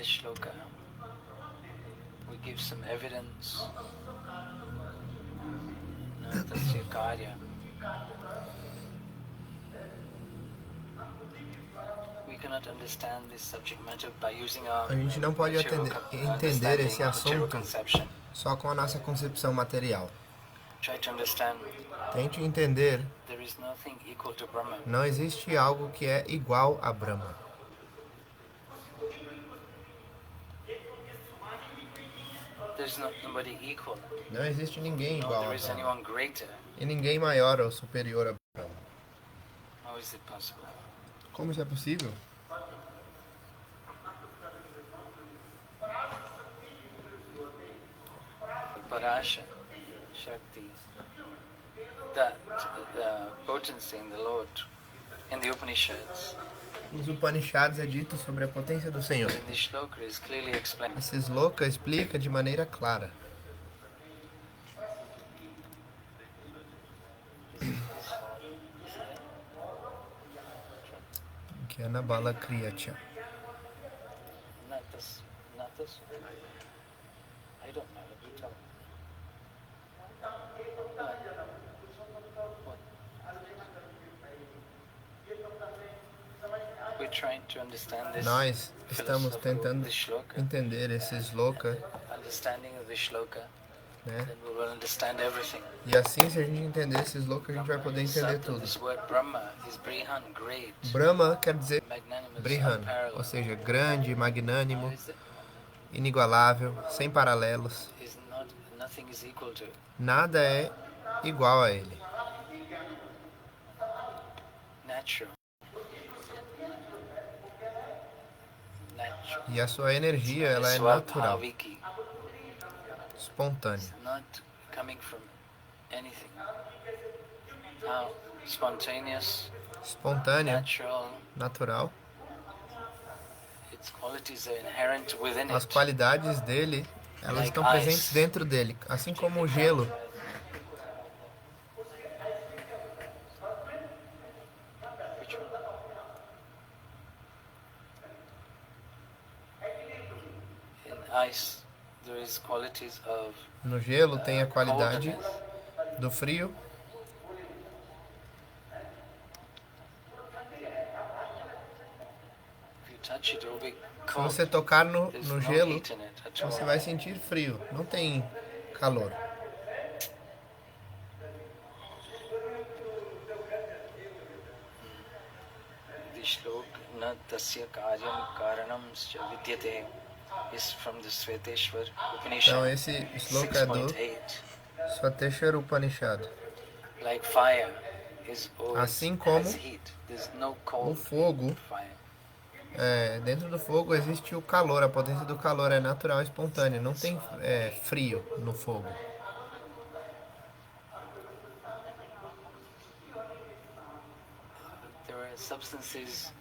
this shloka, we give some evidence. Tasya karya. We cannot understand this subject matter by using our A gente não pode entender esse assunto só com a nossa concepção material. Try to understand. Tente entender. There is nothing equal to Brahma. Não existe algo que é igual a Brahma. There's nobody equal. Não existe ninguém igual There a is Brahma. anyone greater. E ninguém maior ou superior a Brahma. How is it possible? Como isso é possível? Parasha, Shakti, that the potency in the Lord, in the Upanishads. Nos Upanishads é dito sobre a potência do Senhor. In this shloka is clearly explained. Esse shloka explica de maneira clara. Gyana Bala Kriyacha. Natas. I don't know. You tell me. We're trying to understand this. Nós estamos tentando this shloka. entender esse shloka, Understanding of this shloka, né? then we will understand everything. E assim, se a gente entender esse shloka, a gente vai poder entender So tudo. this word Brahma is Brihan, great, Brahma quer dizer magnanimous, Brihan, unparalleled. ou seja, grande, magnânimo, Is it- inigualável, sem paralelos. is not, nothing is equal to. Nada é igual a ele. Natural. E a sua energia, ela é natural, Swabhaviki. espontânea. It's not coming from anything. Now, spontaneous, Espontânea, natural, natural. its qualities are inherent within As it. qualidades dele, elas Like estão presentes ice. dentro dele, assim como o gelo. Which one? In ice, there is qualities of No gelo tem a qualidade coldness. do frio. If you touch it, it will be Se cold. você tocar no There's no gelo, heat in it at all. você vai sentir frio, não tem calor. Vishlok na tasya karyam karanam sya vidyate is from the Sveteshwar Upanishad. Então esse shloka é do 6.8. Svateshwara Upanishad. Like fire is always Assim como has heat. There's no O cold fogo, fire. dentro do fogo existe o calor, a potência do calor é natural e espontânea, não tem frio no fogo. There are substances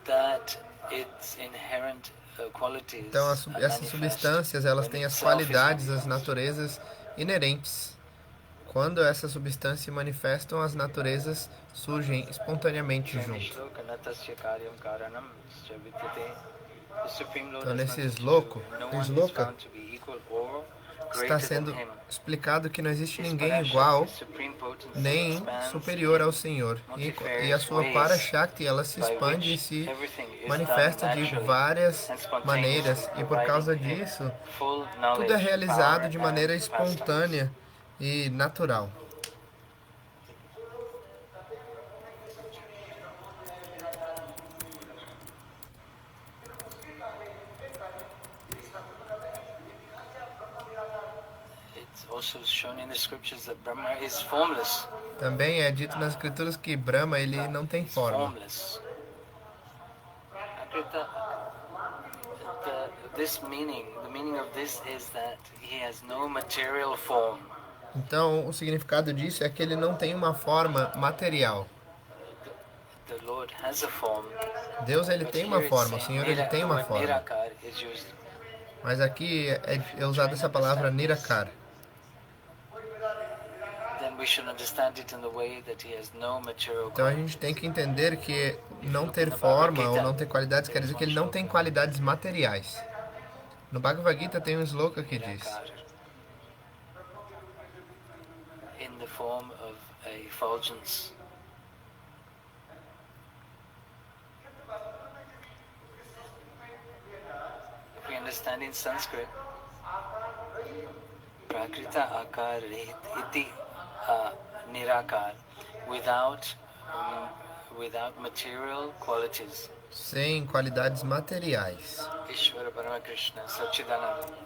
that its inherent qualities Então are essas manifest substâncias, elas têm when as itself is qualidades, as manifest. naturezas inerentes. Quando essas substâncias se manifestam, as naturezas surgem espontaneamente junto. Shloka na tasya karyam karanam sya vidyate. The Supreme Lord Então has nesse nothing to shloka, do. No o one is shloka found to be equal or está greater sendo than him. explicado que não existe His ninguém parashakti, igual supreme potency, nem expands superior ao in Senhor. E a multifarious sua ways Parashakti, ela se by expande e which se everything is manifesta done de naturally várias and spontaneously, maneiras. E por causa providing him disso, full tudo é knowledge, realizado power, de maneira and pastimes. espontânea e natural. It's also shown in the scriptures that Brahma is formless. Também é dito nas escrituras que Brahma ele não tem forma. Formless. Akrita, the meaning of this is that he has no material form. Então, o significado disso é que ele não tem uma forma material. The Lord has a form. Deus ele But tem here uma it's forma, o saying Senhor ele tem uma the word forma. Nirakar is used. Mas aqui é usada essa palavra Nirakar. Then we should understand it in the way that he has no material Então a qualities. gente tem que entender que não ter forma ou não ter qualidades quer dizer que ele não tem qualidades materiais. No Bhagavad Gita tem um sloka que diz: Nirakara. In the form of a effulgence. If we understand in Sanskrit, Prakrita Akar iti Nirakar, without material qualities. sem qualidades materiais. Ishvara Paramakrishna Satchidananda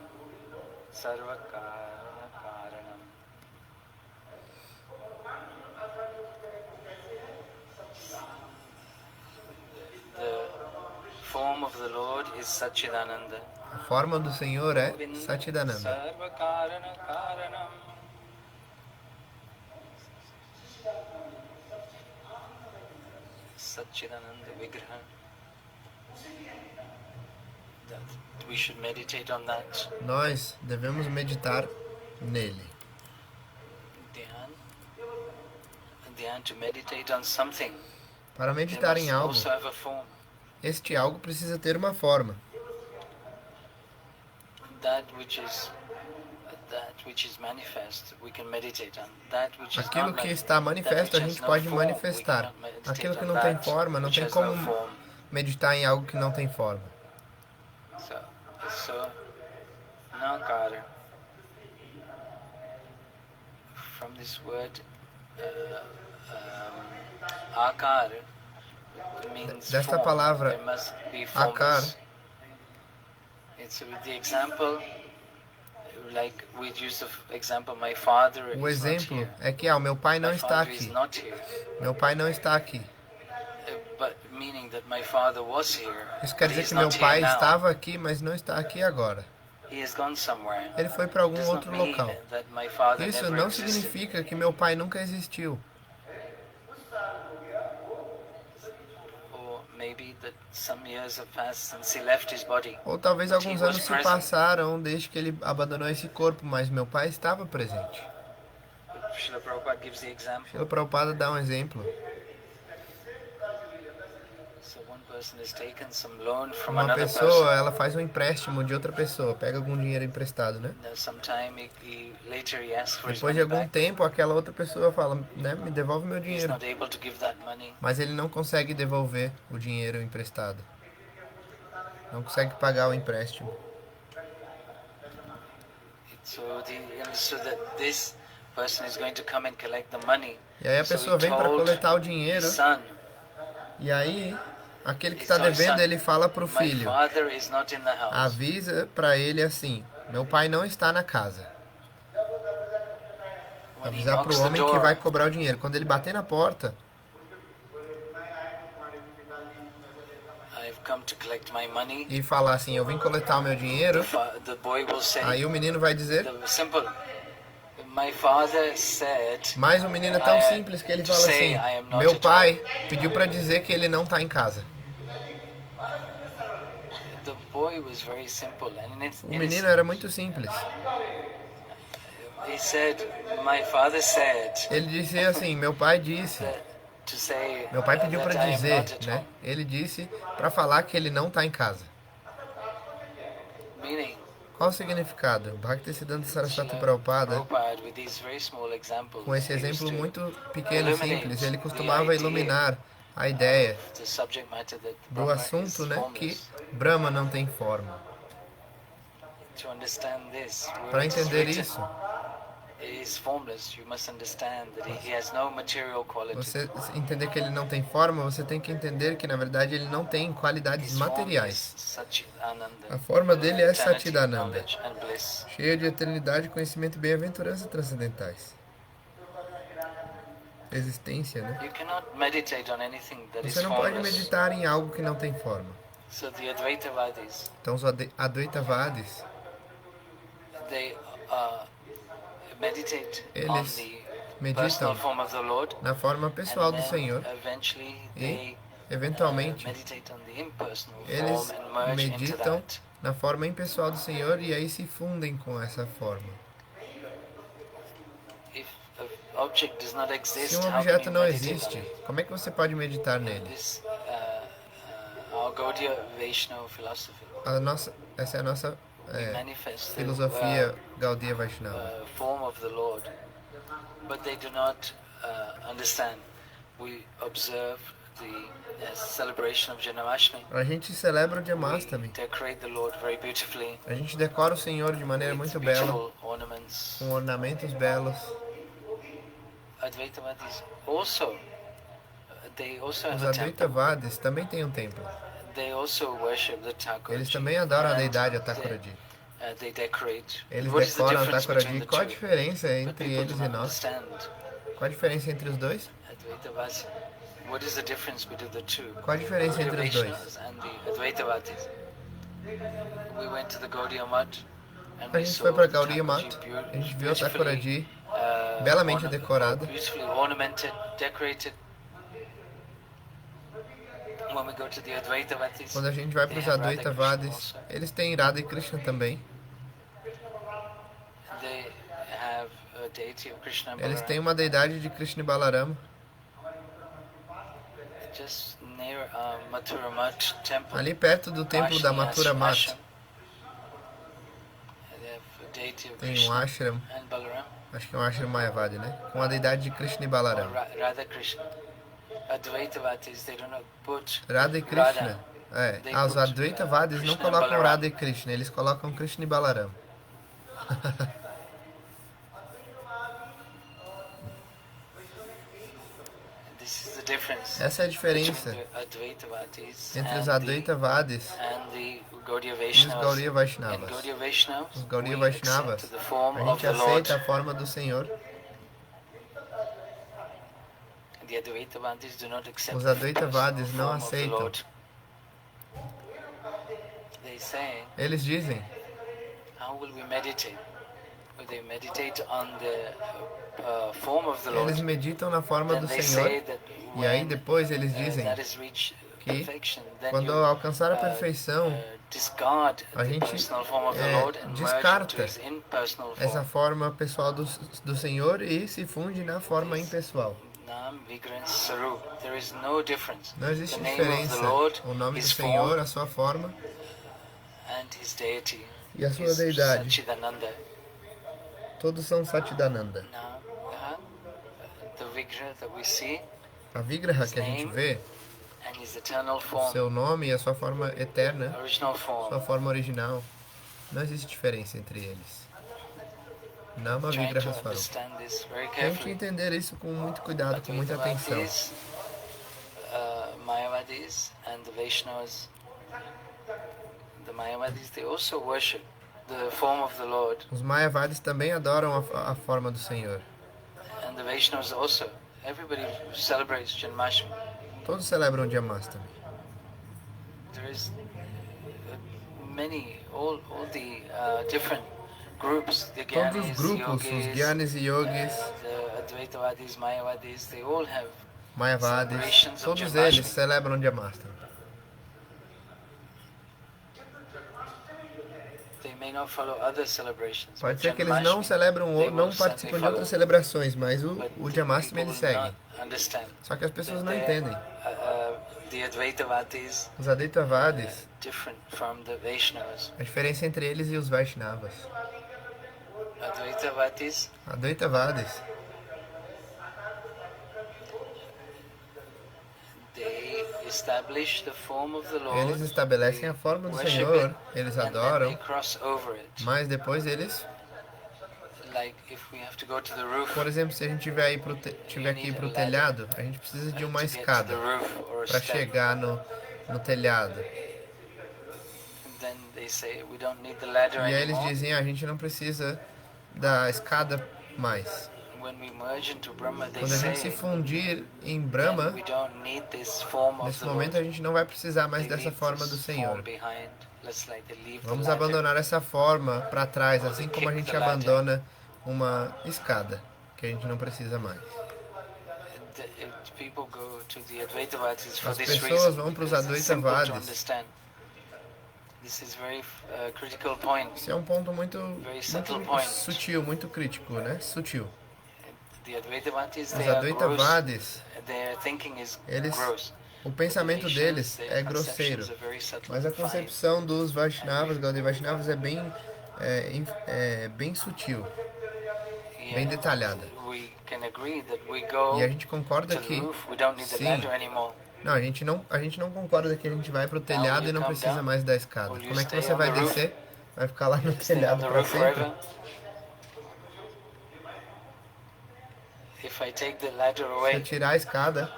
Sarva Karana Karanam. The form of the Lord is Satchidananda. A forma do Senhor é Satchidananda. Sarva Karana Karanam. Satchidananda Vigraha. That we should meditate on that. Nós devemos meditar nele. Dhyan, to meditate on something. Para They meditar em must algo, also have a form. este algo precisa ter uma forma. That which is manifest, we can meditate on. That which is Aquilo not que manifest, está manifesto a gente pode manifestar. Aquilo que não tem forma, não tem como meditar em algo que não tem forma. So Nakara, from this word Akar, means Desta form. palavra There must be Akar, formless. It's with the example, like we use the example, my father o is not exemplo here. é que o meu pai não My está father is aqui. not here. Meu pai não está aqui. But meaning that my father was here. Isso quer but dizer he's que meu not pai here now. estava aqui, mas não está aqui agora. He has gone somewhere. Ele foi para algum Does not outro mean local. that my father Isso never não existed. significa que meu pai nunca existiu. Or maybe that some years have passed since he left his body. Ou talvez But he alguns was anos se present. passaram desde que ele abandonou esse corpo, mas meu pai estava presente. But Srila Prabhupada gives the example. Srila Prabhupada dá um exemplo. So one person has taken some loan from Uma another pessoa, person. ela faz um empréstimo de outra pessoa, pega algum dinheiro emprestado, né? Now, sometime later he asks for his Depois de money algum back. tempo, aquela outra pessoa fala, né, me devolve meu He's dinheiro. not able to give that money. Mas ele não consegue devolver o dinheiro emprestado. Não consegue pagar o empréstimo. So he understood that this person is going to come and collect the money. E aí a So he pessoa vem para told coletar o his dinheiro, son, e aí aquele que está devendo, ele fala pro my filho, father is not in the house. avisa para ele assim, meu pai não está na casa. When he Avisar knocks pro the homem que door, vai cobrar o dinheiro. Quando ele bater na porta, I've come to collect my money. e falar assim, eu vim coletar o meu dinheiro, The boy will say, aí o menino vai dizer, the simple, my father said, mas o menino é tão simples que ele fala assim, meu pai pediu para dizer que ele não está em casa. the boy was very simple and O menino era muito simples. he said, my father said, Ele disse assim, meu pai disse, that to say meu pai pediu that para I am dizer, not at né? home. Ele disse para falar que ele não está em casa. Meaning, Qual o significado? Bhaktisiddhanta Saraswati Prabhupada, Prabhupada, with these very small examples, com esse he used exemplo to muito pequeno e simples, ele costumava the idea iluminar a ideia the subject matter that do Brahma assunto, is né, que formless. Brahma não tem forma. To understand this, where Para it is entender written, isso, it is formless. You must understand that he has no material quality. você entender que ele não tem forma, você tem que entender que na verdade ele não tem qualidades His form is materiais. Satchidananda, A forma dele é eternity, Satchidananda, knowledge and bliss. cheia de eternidade, conhecimento e bem-aventurança transcendentais. Existência, né? You cannot meditate on anything that is Você não pode formless. meditar em algo que não tem forma. So the Advaitavadis, Então os Advaitavadis, they meditate on eles the meditam personal form of the Lord, na forma pessoal and do then Senhor eventually e, they eventualmente, meditate on the impersonal eles form and merge into meditam that. na forma impessoal do Senhor e aí se fundem com essa forma. If object does not Se exist, um how can objeto you não meditate existe, on it? como é que você pode meditar nele? This our Gaudiya Vaishnava philosophy. Essa é a nossa We manifest the filosofia Gaudiya Vaishnava. form of the Lord, but they do not understand. We observe the celebration of Janmashtami. A gente celebra o We Janmashtami. decorate the Lord very beautifully A gente decora o Senhor de maneira with muito bela, beautiful ornaments. com ornamentos belos. Advaitavadis also, they also Os have a temple. Advaitavadis também têm um templo. They also worship the Thakurji. Eles também adoram a And deidade, a Thakurji. They decorate. Eles What is the decoram a difference Thakurji. between the Qual a two? diferença But entre people do eles e not nós? understand. Qual a diferença entre os dois? Advaitavadis. What is the difference between the two? Qual a diferença The entre os dois? Vaishnavas and the Advaitavadis. We went to the Gaudiya Math and A we gente saw foi para the Gaudiya Thakurji Math, a gente viu a beautifully, Thakurji belamente decorada. beautifully ornamented, decorated. When we go to the Advaitavadis, Quando a gente vai para they os have Radha Krishna Advaitavadis, also. eles têm Radha e Krishna também. They have a deity of Krishna and Eles Balaram. têm uma deidade de Krishna e Balarama. Just near Mathura Math temple. Ali perto do templo da Mathura Math, They have a deity of tem um Krishna ashram, and Balaram. acho que é um ashram Mayavadi, né? Com a deidade de Krishna e Or Balarama. Radha Krishna. Advaitavadis, they do not put Radha e Krishna. Os Advaitavadis não Krishna e colocam Balaram. Radha e Krishna, eles colocam Krishna e Balarama. This is the difference Essa é a between diferença the Advaitavadis entre os and Advaitavadis the Gaudiya e os Vaishnavas. Gaudiya In Vaishnavas. Gaudiya Vaishnavas, Os Gaudiya we Vaishnavas, accept the form a of gente the Lord. aceita a forma do Senhor. The Advaitavadis do not accept Os the Advaitavadis não form of the aceitam. Lord. They say, Eles dizem, how will we meditate? Will they meditate on the form of the Lord? eles meditam na forma Then do they Senhor. say that E aí when depois eles dizem that is reached que perfection, then quando you alcançar a perfeição, discard a the gente personal form of the Lord and merge descarta into his impersonal essa form. forma pessoal do Senhor e se funde na forma impessoal. Nam Vigran Sarup. There is no difference. Não existe The name of the diferença. Lord, O nome do his Senhor, form, a sua forma and his deity e a sua is deidade. Satchidananda. Todos são Satchidananda. Now, the Vigra that we see A Vigraha que a gente vê, and his eternal o form, seu nome e a sua forma eterna, original sua form, forma original, não existe diferença entre eles. Nama trying to Vigraha Swarup. understand this very Tente carefully. entender isso com muito cuidado, com muita atenção. Advaitavadis, Mayavadis and the Vaishnavas. The Mayavadis, they also worship the form of the Lord, Os Mayavadis também adoram a forma do Senhor. and the Vaishnavas also. Everybody celebrates Janmashtami. Todos celebram Janmashtami. There is all the different groups, the Todos os Gyanis, grupos, os Yogis, Gyanis e Yogis, the Advaitavadis, Mayavadis, they all have Mayavadis, todos eles celebram Janmashtami. They may not follow other celebrations. Pode but ser que eles não Janmashtami, celebram, they não will participam certainly de outras follow, celebrações, mas but o the Janmashtami people eles will seguem. not understand Só que as pessoas that não they're, entendem. The Advaitavadis Os Advaitavadis, different from the Vaishnavas. a diferença entre eles e os Vaishnavas. Advaitavadis, Advaitavadis, they establish the form of the Lord. eles estabelecem a forma do Senhor, eles And then they adoram, cross over it. mas depois eles, Like if we have to go to the roof, por exemplo, se a gente tiver que ir pro telhado, a gente precisa de uma to get to the escada roof or a para step, chegar no telhado. then they say we don't need the ladder E aí eles anymore. dizem, a gente não precisa da escada mais. When we merge into Brahma, they Quando a gente se say fundir em then Brahma, we don't need this form of nesse the momento Lord. a gente não vai precisar mais They dessa leave forma this do form Senhor. behind. Let's like they leave Vamos the ladder. abandonar essa forma para trás, assim como a gente abandona uma escada, que a gente não precisa mais. People go to the Advaitavadis for As this pessoas reason, vão para os because it's simple to Advaitavadis. understand. This is very critical point. Esse é um ponto muito Very subtle point. sutil, muito crítico, né? Sutil. The Advaitavadis, Os they are gross. Advaitavadis, Their thinking is eles, gross. o pensamento deles é grosseiro, mas a concepção dos Vaishnavas, Gaudiya Vaishnavas, é bem sutil, bem detalhada. E a gente concorda que sim. Não, a gente não concorda que a gente vai para o telhado e não precisa mais da escada. Como é que você vai descer? Vai ficar lá no telhado para sempre? Se eu tirar a escada,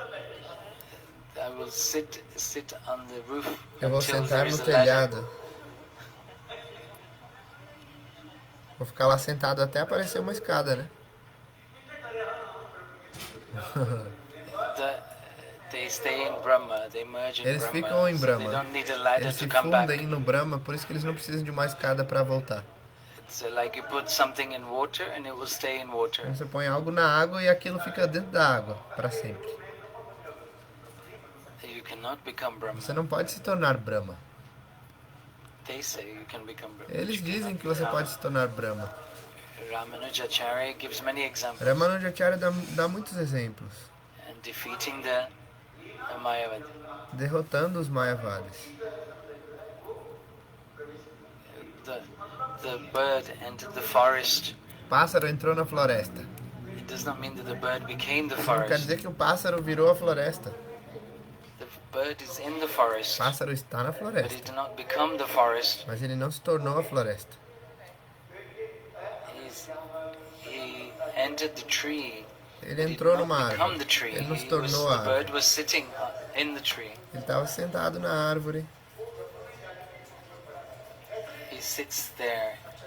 eu vou sentar no telhado. Vou ficar lá sentado até aparecer uma escada, né? Eles ficam em Brahma. Eles se fundem no Brahma, por isso que eles não precisam de uma escada para voltar. Você põe algo na água e aquilo fica dentro da água para sempre. Você não pode se tornar Brahma. Eles dizem que você pode se tornar Brahma. Ramanujacharya dá muitos exemplos. Derrotando os Mayavadis. O pássaro entrou na floresta. Não quer dizer que o pássaro virou a floresta. O pássaro está na floresta, mas ele não se tornou a floresta. Ele entrou numa árvore. Ele não se tornou a árvore. Ele estava sentado na árvore.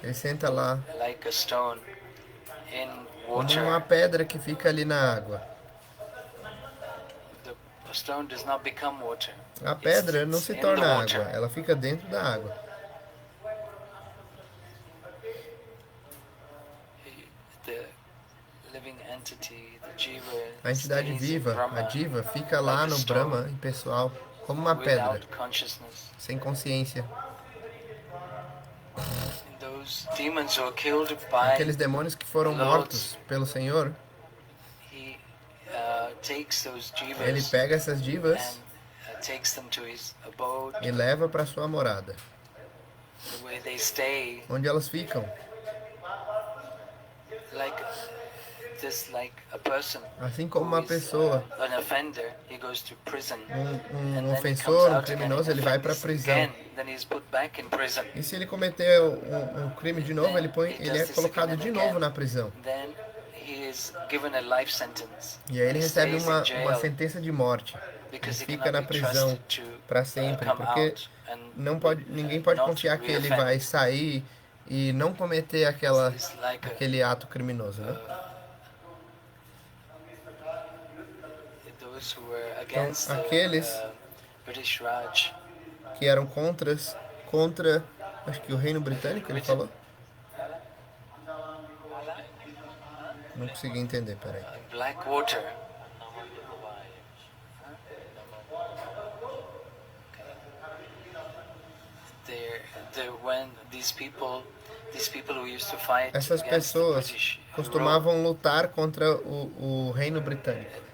Ele senta lá, como uma pedra que fica ali na água. A pedra não se torna água, ela fica dentro da água. A entidade viva, a Jiva, fica lá no Brahma, impessoal, como uma pedra, sem consciência. Aqueles demônios que foram mortos pelo Senhor, ele pega essas divas e leva para sua morada, onde elas ficam. Assim como uma pessoa, um ofensor, um criminoso, ele vai para a prisão. E se ele cometer um crime de novo, ele é colocado de novo na prisão. E aí ele recebe uma sentença de morte. Ele fica na prisão para sempre, porque ninguém pode confiar que ele vai sair e não cometer aquele ato criminoso, né? Então, aqueles que eram contra, acho que o Reino Britânico, ele falou? Não consegui entender, peraí. Essas pessoas costumavam lutar contra o Reino Britânico.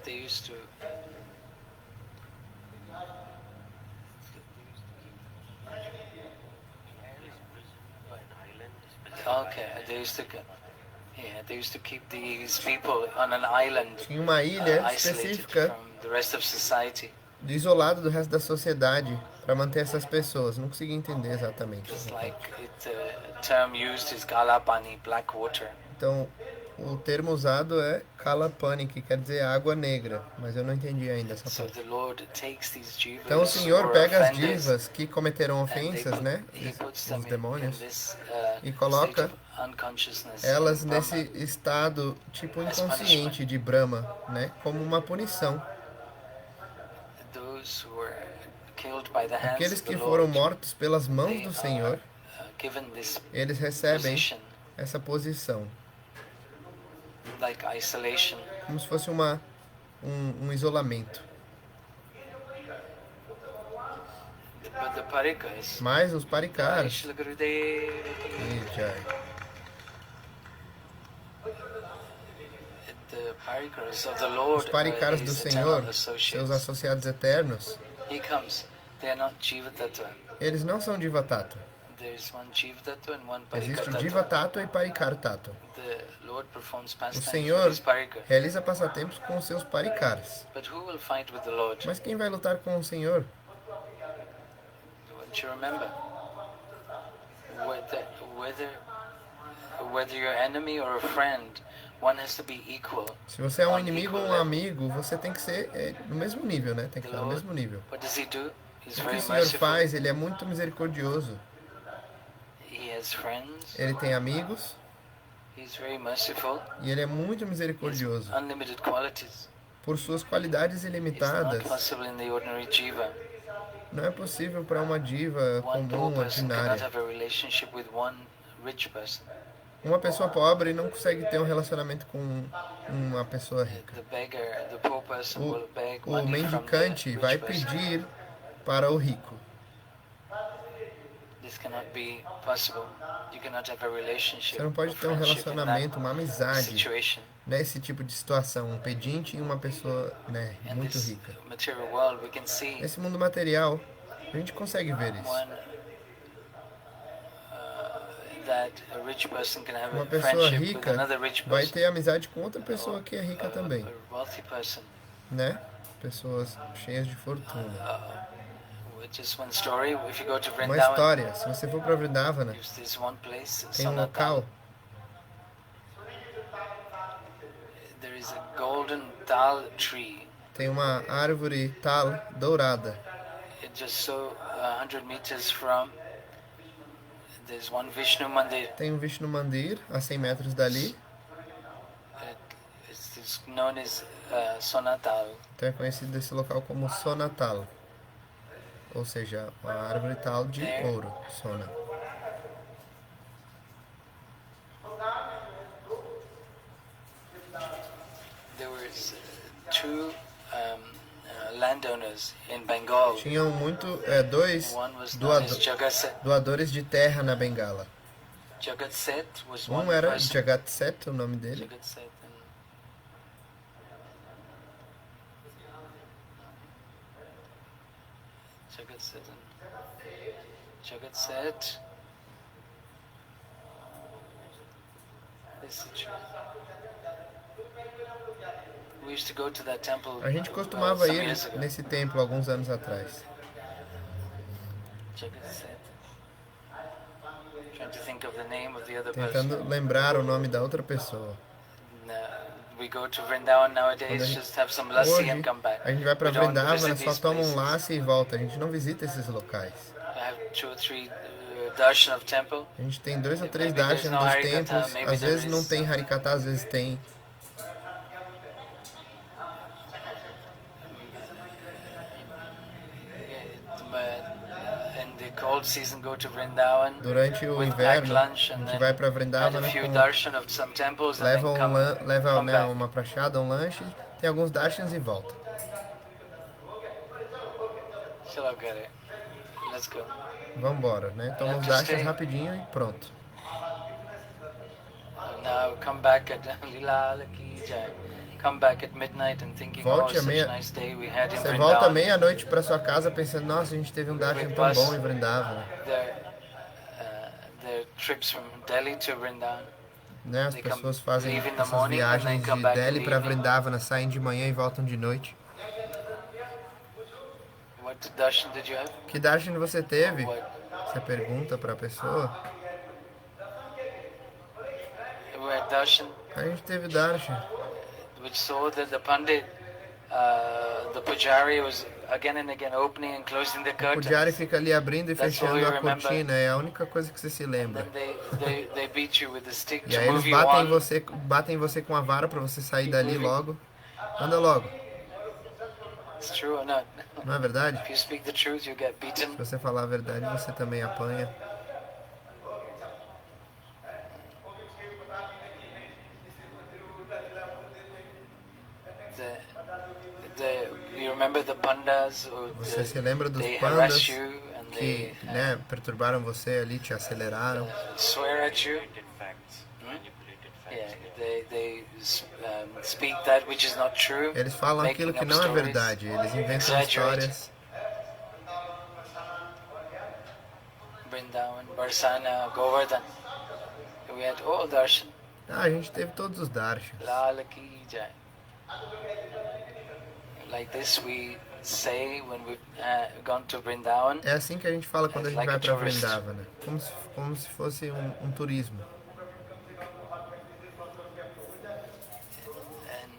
Tinha uma ilha específica, isolado do resto da sociedade, para manter essas pessoas. Não consegui entender exatamente. Então, o termo usado é Kalapani, que quer dizer água negra, mas eu não entendi ainda essa parte. Então o Senhor pega as divas que cometeram ofensas, né, os demônios, e coloca elas nesse estado tipo inconsciente de Brahma, né, como uma punição. Aqueles que foram mortos pelas mãos do Senhor, eles recebem essa posição, como se fosse um isolamento. Mas os parikaras, Os parikaras do Senhor, seus associados eternos, eles não são Jiva Tattva. Existe Jiva Tattva e Parikara Tattva. O Senhor realiza passatempos com seus parikaras. Mas quem vai lutar com o Senhor? Se você é um inimigo ou um amigo, você tem que ser no mesmo nível, né? Tem que estar no mesmo nível. O que o Senhor faz? Ele é muito misericordioso. Ele tem amigos. E ele é muito misericordioso. Por suas qualidades ilimitadas, não é possível para uma diva comum, ordinária. Uma pessoa pobre não consegue ter um relacionamento com uma pessoa rica. O mendicante vai pedir para o rico. Você não pode ter um relacionamento, uma amizade nesse tipo de situação, um pedinte e uma pessoa, né, muito rica. Nesse mundo material, a gente consegue ver isso. Uma pessoa rica vai ter amizade com outra pessoa que é rica também, né? Pessoas cheias de fortuna. Uma história, se você for para Vrindavana, tem um local, tem uma árvore tal dourada. Tem um Vishnu Mandir a 100 metros dali. Então é conhecido esse local como Sonatal, ou seja, a árvore tal de ouro, Sona. Tinham dois doadores de terra na Bengala. Um era Jagat Seth, o nome dele. A gente costumava ir nesse templo alguns anos atrás. Tentando lembrar o nome da outra pessoa. Hoje, a gente vai para Vrindavana, só toma um laço e volta. A gente não visita esses locais. A gente tem 2 ou 3 darshans dos templos. Às vezes não tem Harikata, às vezes tem. Durante o inverno, a gente vai para Vrindavana, leva uma prachada, um lanche, tem alguns darshans e volta. Vamos embora, né? Toma os darshans rapidinho e pronto. Você volta meia-noite para sua casa pensando, nossa, a gente teve um darshan tão bom em Vrindavana. Né? As pessoas fazem essas viagens de Delhi para Vrindavana, saem de manhã e voltam de noite. Que darshan você teve? Você pergunta para a pessoa. A gente teve darshan. Which saw that the Pandit, the Pujari was again and again opening and closing the curtains. O Pujari fica ali abrindo e fechando a cortina, é a única coisa que você se lembra. They beat you with the stick e aí eles batem você com a vara para você sair dali logo. Anda logo. It's true or not? Não é verdade? If you speak the truth, you get beaten. Se você falar a verdade, você também apanha. Você se lembra dos pandas que perturbaram você ali, te aceleraram? Eles falam aquilo que não é verdade. Eles inventam histórias. Vrindavan, Barsana, Govardhan. We had all darshan. A gente teve todos os darshans. Lal ki jai. Like this we say when we've gone to Vrindavan. É assim que a gente fala quando a gente vai para Vrindavan, né? Como se fosse um turismo. And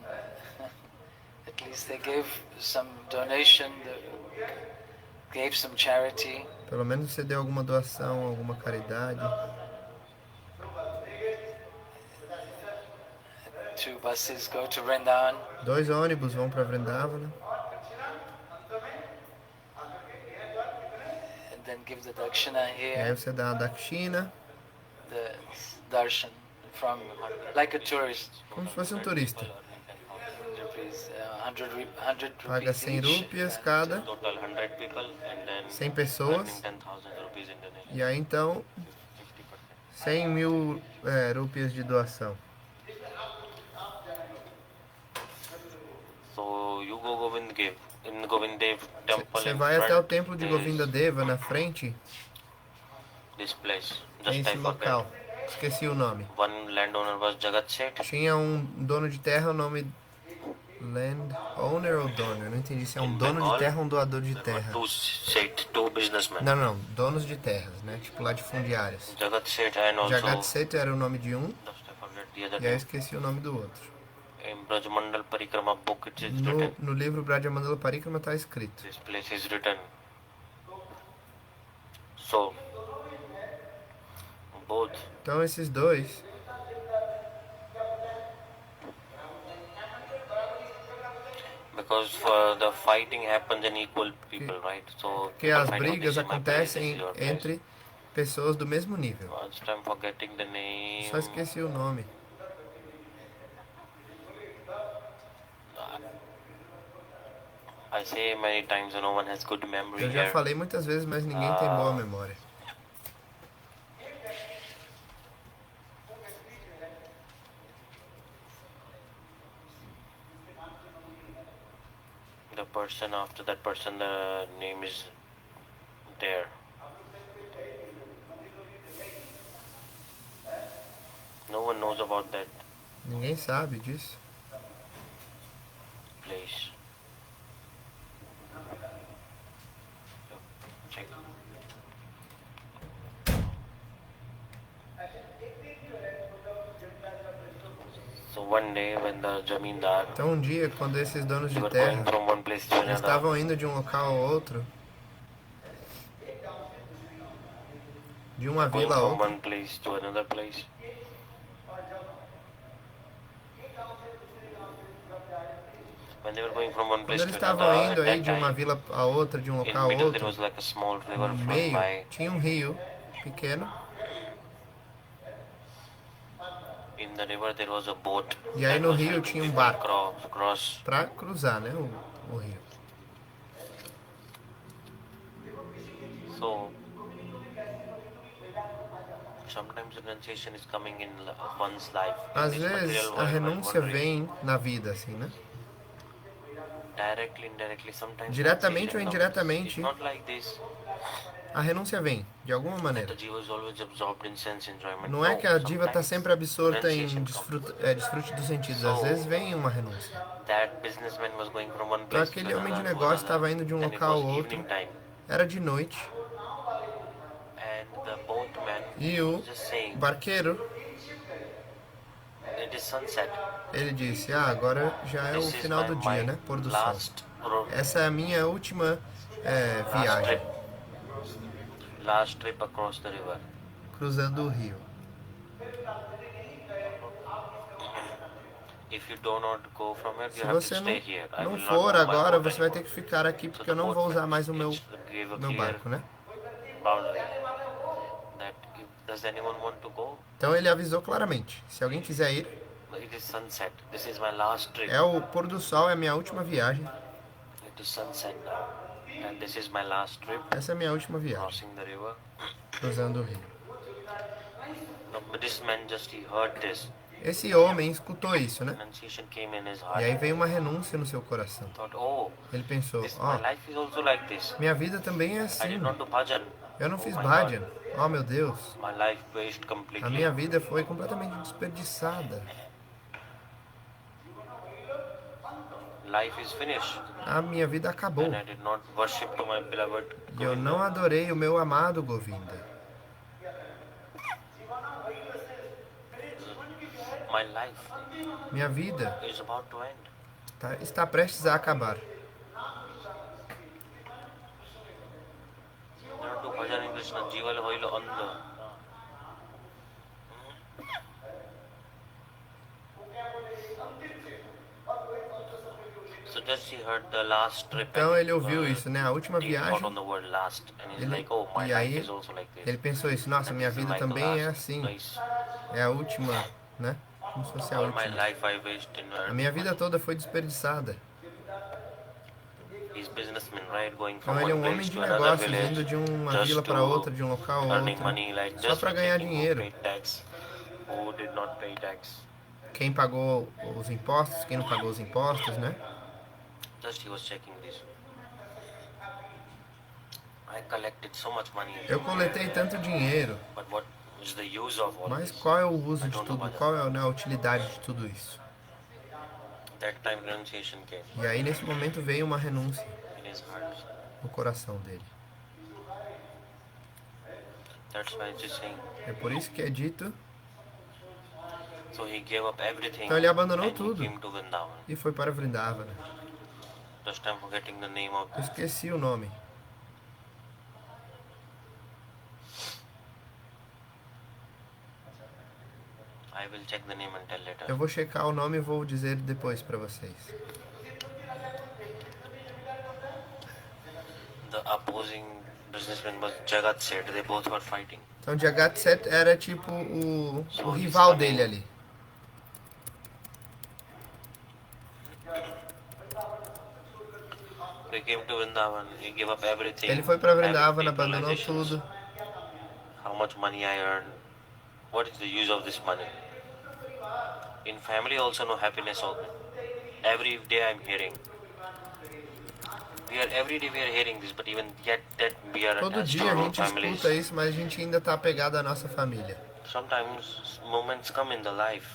at least they gave some donation, gave some charity. Pelo menos você deu alguma doação, alguma caridade. 2 buses go to Vrindavan. 2 ônibus vão para Vrindavan. And then give the dakshina here. E aí você dá a dakshina. The darshan from like a tourist. Como se fosse um turista. 100 Paga 100 rupias cada. 100 pessoas. E aí então 100 mil rupias de doação. Você vai até o templo de Govinda Deva na frente. Tem esse local. Esqueci o nome. Tinha um dono de terra, o nome land owner ou donor? Não entendi se é um dono de terra ou um doador de terra. Não, donos de terras, né? Tipo lá de fundiárias. Jagat Seth era o nome de um e aí eu esqueci o nome do outro. No livro Brajamandala Parikrama está escrito. Então esses dois porque as brigas acontecem entre pessoas do mesmo nível. Só esqueci o nome. Eu já falei muitas vezes, mas ninguém tem boa memória. The person after that person, the name is there. No one knows about that Ninguém sabe disso. place. Check. So one day when the Jamindar Então um dia, quando esses donos de were terra going from one place to eles another, estavam indo de um local ao outro, de uma going vila a from outra, one place to another place, when they were going from one quando place eles to estavam another, indo at aí that de uma time, vila a outra, de um in local a middle there outro, was like a small river no flowing meio by. tinha um rio pequeno In the river there was a boat. e aí that no was rio helping tinha um people barco cross. para cruzar, né, o rio. So sometimes renunciation is coming in one's life. In Às this vezes material a world, renúncia one vem na vida, assim, né? directly, indirectly, sometimes Diretamente ou renunciation comes. indiretamente, It's not like this. a renúncia vem, de alguma The maneira. jiva is always absorbed in sense enjoyment. Não é que a diva está sometimes sempre absorta em renunciation comes. desfrute dos sentidos. Às vezes vem uma renúncia. That businessman was going from one Então place aquele to homem de another, to negócio another, estava indo de um and it local was ao outro. evening time, Era de noite. and the boatman E o was just saying, barqueiro, it is sunset. ele disse, agora já é o This is final do dia, né? Pôr do sol. Essa é a minha última viagem, last trip across the river. cruzando o rio. If you do not go from here, Se you have to você stay here. I não will not for move my agora, boat você vai ter anymore. que ficar aqui So porque the eu não vou usar boatman mais o meu gave a meu clear barco, né? boundary that if, does anyone want to go? Então ele avisou claramente, se alguém quiser ir, It is sunset. This is my last trip. é o pôr do sol, é a minha última viagem. It is sunset now. And this is my last trip Essa é a minha última viagem, crossing the river. cruzando o rio. No, but this man just he heard this. Esse homem escutou isso, né? Renunciation came in his E heart. aí veio uma renúncia no seu coração. Thought, oh, Ele pensou, my ó, life is also like this. minha vida também é I assim. did not do bhajan. Eu não Oh fiz my bhajan. God. Oh, meu Deus. My life wasted A completely. minha vida foi completamente desperdiçada. Life is finished. A minha vida acabou. And I did not worship to my beloved E eu não Govinda. adorei o meu amado Govinda. My life Minha vida is about to end. está prestes a acabar. Not to bhajan in Krishna, jival hoilo andha. So just he heard the last trip. Então ele ouviu isso, né? A última He thought viagem. on the word last, and he's Ele, like, oh, my e life aí is also like this. ele pensou isso. Nossa, minha This is vida like the também é last assim. place. É a última, né? Como se fosse a All my última. life I wasted in A minha vida toda foi desperdiçada. He's businessman, right? Going from Então ele é one um homem place de to another negócios, village, indo de uma just vila para to outra, de um local a earning outro, money, like só just para ganhar checking who dinheiro. paid tax, who did not pay tax. Quem pagou os impostos, quem não pagou os impostos, né? Just he was checking this. I collected so much money, Eu coletei tanto dinheiro, but what is the use of all mas this? qual é o uso de tudo? Qual é, né, a utilidade de tudo isso? That time renunciation came E aí nesse momento veio uma renúncia in his heart. no coração dele. That's why it's just saying. É por isso que é dito, So he gave up everything então ele abandonou and he tudo came to Vrindavan. e foi para Vrindavana. Just I'm forgetting the name of Eu esqueci o nome. I will check the name and tell later. Eu vou checar o nome e vou dizer depois para vocês. The opposing businessman was Jagat Seth. They both were fighting. Então Jagat Seth era tipo o rival dele ali. He came to Vrindavan. He gave up everything. Ele foi para Vrindavana, Every abandonou realizations. tudo. How much money I earn? What is the use of this money? In family also no happiness. Every day I'm hearing. Every day we are hearing this, but even yet that we are Todo attached to dia a our own gente families. escuta isso, mas a gente ainda está apegado à nossa família. Sometimes moments come in the life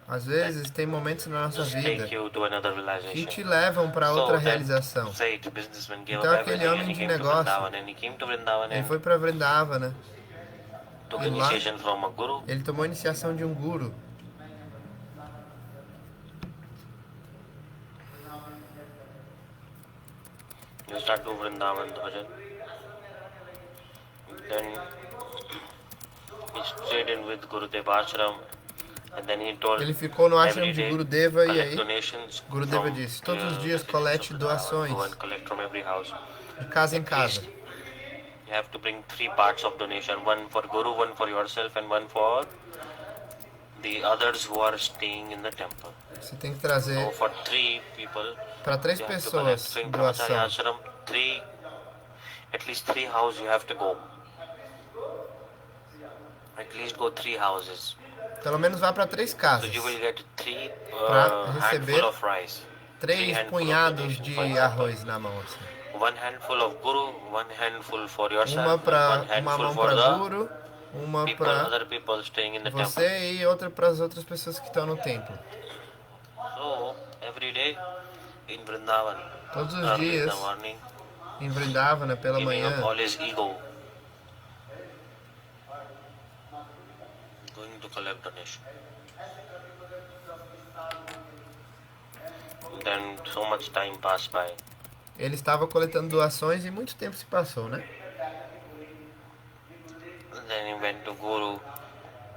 Às vezes tem momentos na nossa vida take you to another que realization. te levam para outra realização. Said businessman gave Então up aquele everything and homem he de came to negócio, Vrindavan and he came to Vrindavan ele and foi para Vrindavana, took e lá initiation from a guru. ele tomou a iniciação de um guru. You start to Vrindavan bhajan. Then he stayed in with Gurudev Ashram and then he told Ele ficou no ashram every de day Gurudeva e collect aí donations Gurudeva from, disse, todos os dias citizens colete of Vrindavan. doações, Go and collect from every house. de casa em casa. You have to bring 3 parts of donation, one for Guru, one for yourself and one for the others who are staying in the temple. Você tem que trazer So for 3 people, para 3 you have to collect. pessoas So in Brahmacharya doação. Ashram, at least 3 houses you have to go. At least go 3 houses. Pelo menos vá para 3 So casas, you will get 3 Pra receber handful of rice. 3 handful of punhados donation de for example. arroz na mão. Assim. 1 handful of Guru, 1 handful for Uma yourself, para 1 uma handful mão for para the Guru, uma people, para other people staying in the temple. você e outra para as outras pessoas que estão no templo. So every day in Vrindavan, Todos os early in dias the morning, em Vrindavana pela giving manhã, up all his ego, going to collect donation. Then so much time passed by. ele estava coletando doações e muito tempo se passou, né? Then he went to Guru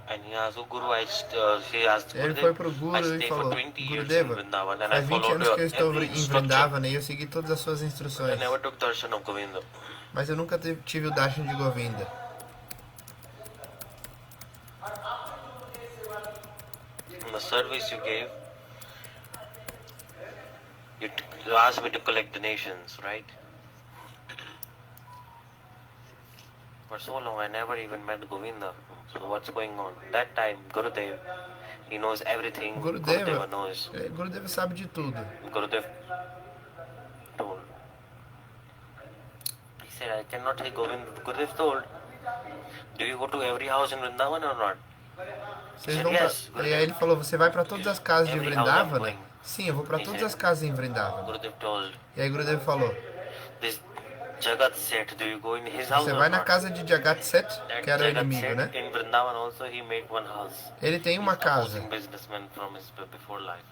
and he asked, oh, Guru, he asked, Ele Gurudev, foi pro I Guru e stay for falou, 20 years in Gurudeva, Vrindavan and I faz 20 followed anos que eu estou every em instruction. Vrindavana e eu segui todas as suas I instruções, never took darshan of Govinda. mas eu nunca tive o darshan de Govinda. In the service you gave, you asked me to collect donations, right? For so long I never even met Govinda. So what's going on? That time Gurudev He knows everything. Gurudeva knows. Gurudeva sabe de tudo. Gurudev told. He said, I cannot take Govind. Gurudev told, do you go to every house in Vrindavan or not? Vocês vão pra... E aí ele falou, você vai para todas as casas de Vrindavana? Sim, eu vou para todas as casas em Vrindavana. E aí Gurudev falou, Jagat Seth, do you go in his house? Você vai na casa de Jagat Seth, que era o inimigo, né? In Vrindavan also he made one house. Ele tem uma casa. Businessman from his before life.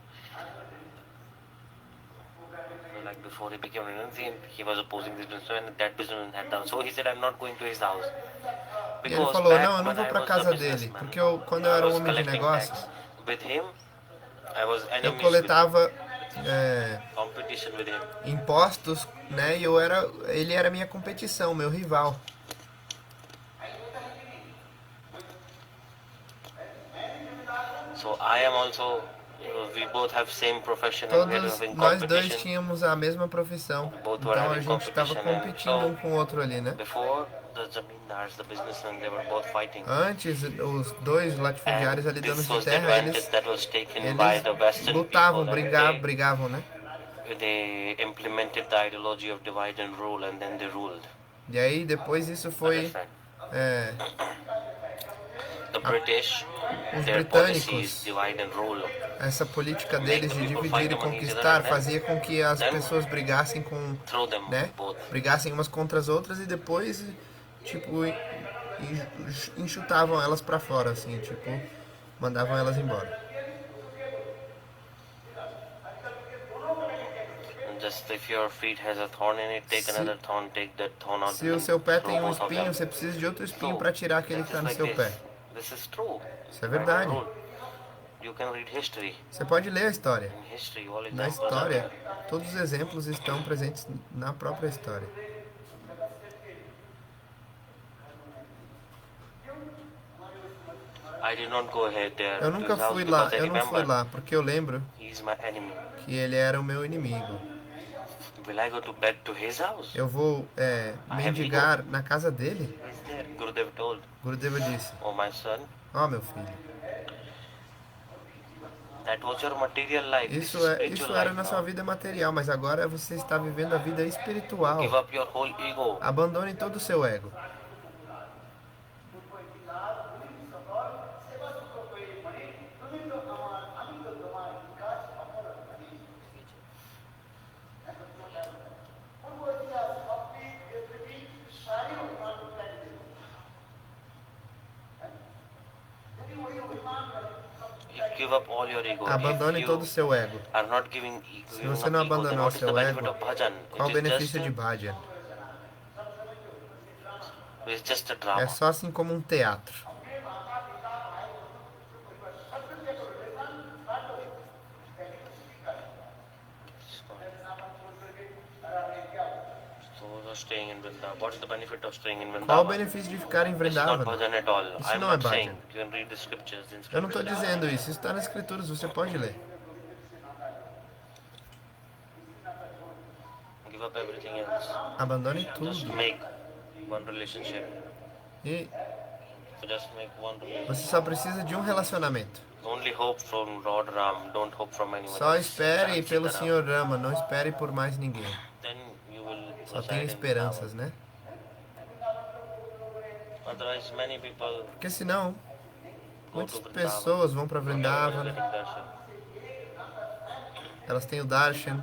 Like before he became an Indian, he was opposing this businessman and that businessman had done. So he said, I'm not going to his house. E ele falou, não, eu não vou para casa dele, porque quando eu era um homem de negócios, eu coletava impostos, né? E ele era minha competição, meu rival. So I am also, we both have same profession. Todos nós dois tínhamos a mesma profissão, então a gente estava competindo um com o outro ali, né? Antes, os dois latifundiários ali donos de terra, eles lutavam, brigavam, né? E aí depois isso foi os britânicos, essa política deles de dividir e conquistar fazia com que as pessoas brigassem brigassem umas contra as outras e depois tipo enxutavam elas pra fora, assim, tipo mandavam elas embora. Se o seu pé tem um espinho, você precisa de outro espinho para tirar aquele que está no seu pé. Isso é verdade. Você pode ler a história. Na história, todos os exemplos estão presentes na própria história. Eu nunca fui lá, porque eu lembro que ele era o meu inimigo. Eu vou mendigar na casa dele? Gurudeva disse, ó meu filho, isso era na sua vida material, mas agora você está vivendo a vida espiritual. Abandone todo o seu ego. Abandone todo o seu ego. Se você não abandonar o seu ego, qual o benefício de bhajan? É só assim como um teatro. Qual o benefício de ficar em Vrindavan? Isso não é bhajan. Eu não estou dizendo isso está nas escrituras, você pode ler. Abandone tudo. E você só precisa de um relacionamento. Só espere pelo Sr. Rama, não espere por mais ninguém. Só tenha esperanças, né? Porque senão, muitas pessoas vão para Vrindavan, elas têm o darshan.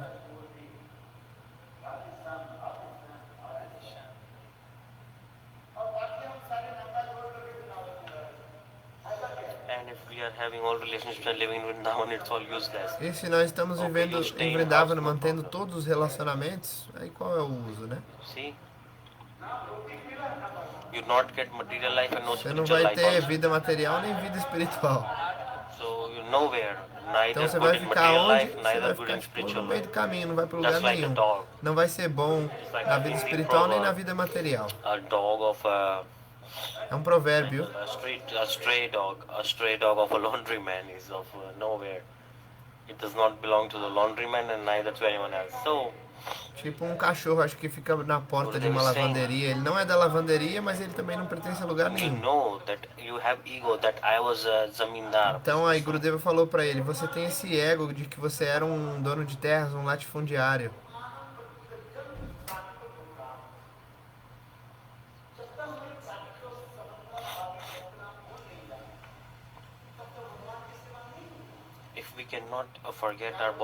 E se nós estamos vivendo em Vrindavan, mantendo todos os relacionamentos, aí qual é o uso, né? Você não vai ter vida material nem vida espiritual. Então você vai ficar onde? Você vai ficar tipo, no meio do caminho, não vai para lugar nenhum. Não vai ser bom na vida espiritual nem na vida material. É um provérbio. A stray dog of a laundryman is of nowhere. It does not belong to the laundryman and neither to anyone else. So Tipo um cachorro, acho que fica na porta de uma lavanderia. Ele não é da lavanderia, mas ele também não pertence a lugar nenhum. Então aí Gurudeva falou para ele, você tem esse ego de que você era um dono de terras, um latifundiário.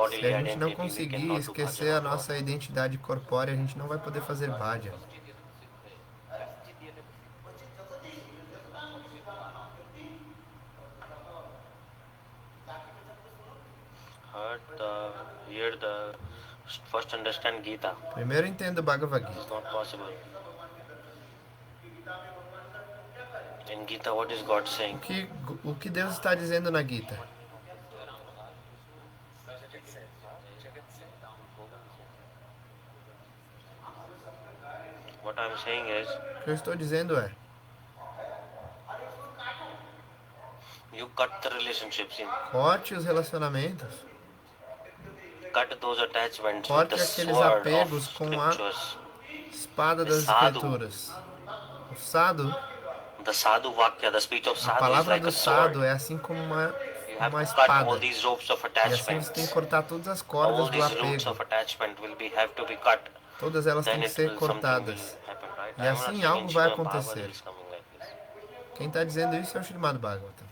Se a gente não conseguir esquecer a nossa identidade corpórea, a gente não vai poder fazer bhajan. Primeiro entenda o Bhagavad Gita. O que Deus está dizendo na Gita? What I'm saying is, o que eu estou dizendo é, you cut the relationships in. Corte os relacionamentos. Cut those attachments Corte with the aqueles sword apegos of com a scriptures. espada das escrituras. O sadhu, The sadhu vakya, the speech of a sadhu is palavra like do a sword. sadhu é assim como uma You have to cut espada. all these ropes of E assim attachments. você tem que cortar todas as All cordas do these ropes apego. of attachment have to be cut. Todas elas têm Then que ser something will cortadas. happen, right? E I'm assim not algo saying vai Srimad Bhagavad acontecer. is coming like this. Quem está dizendo isso é o Srimad Bhagavatam.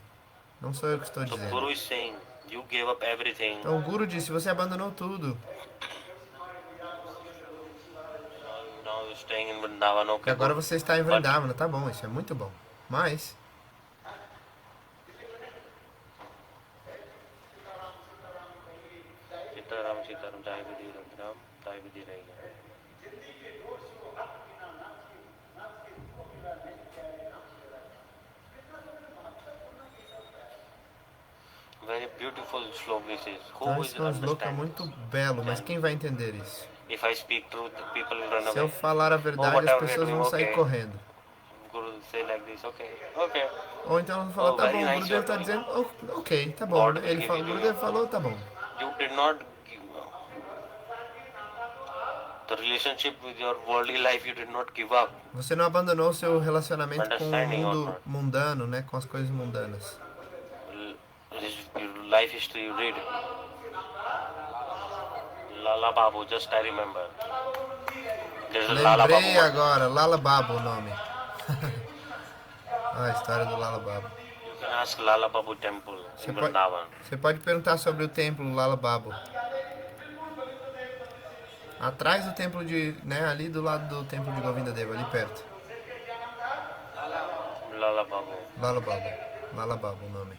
Não sou eu que estou So dizendo. Guru is saying, you gave up everything. Então o Guru disse, você abandonou tudo. Now you're staying in Vrindavan, E okay? agora good. você está em Vrindavana. Tá bom, isso é muito bom. Mas Sitaram, Sitaram, Jai Vidhi, Ram, Jai Vidhi Rahiya. Very beautiful slok this is. então, Who is esse é um sloka understand? muito belo, mas quem vai entender isso? If I speak truth, people run Se eu away. falar a verdade, as pessoas vão sair correndo. Guru say like this, okay, okay. Ou então ela fala, Oh, tá very bom, o nice Gurudev está you're dizendo, ok, tá bom. God Ele will fala, o give you. Gurudev falou, tá bom. You did not give the relationship with your worldly life. You did not give up. Você não abandonou o seu relacionamento com o Understanding or mundo not? mundano, né? Com as coisas mundanas. Your life history you read. Lala Babu, just I remember. There's a Lala Babu. Lembrei agora, Lala Babu o nome. A história do Lala Babu. You can ask Lala Babu temple in Vrindavan. Você pode perguntar sobre o templo Lala Babu. Atrás do templo de, né, ali do lado do templo de Govinda Deva, ali perto. Lala Babu. Lala Babu. Lala Babu o nome.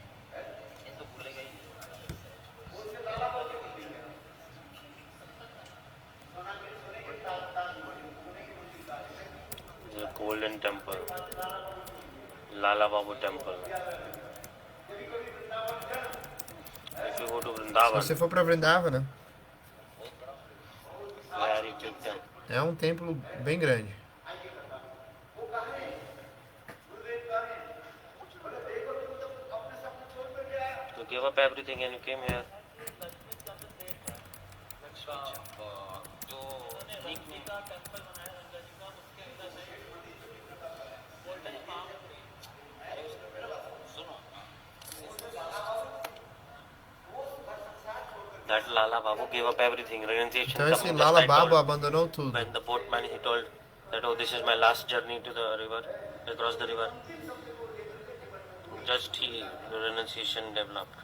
The Golden Temple. Lala Babu Temple. If you go to Se Vrindavan, você for pra Vrindavana, very big temple. é um templo bem grande. You gave up everything and you came here. That Lala Babu gave up everything. Renunciation Então esse coming, Lala just I Babu told. abandonou tudo. When the boatman he told that, oh, this is my last journey to the river, across the river. Just the renunciation developed.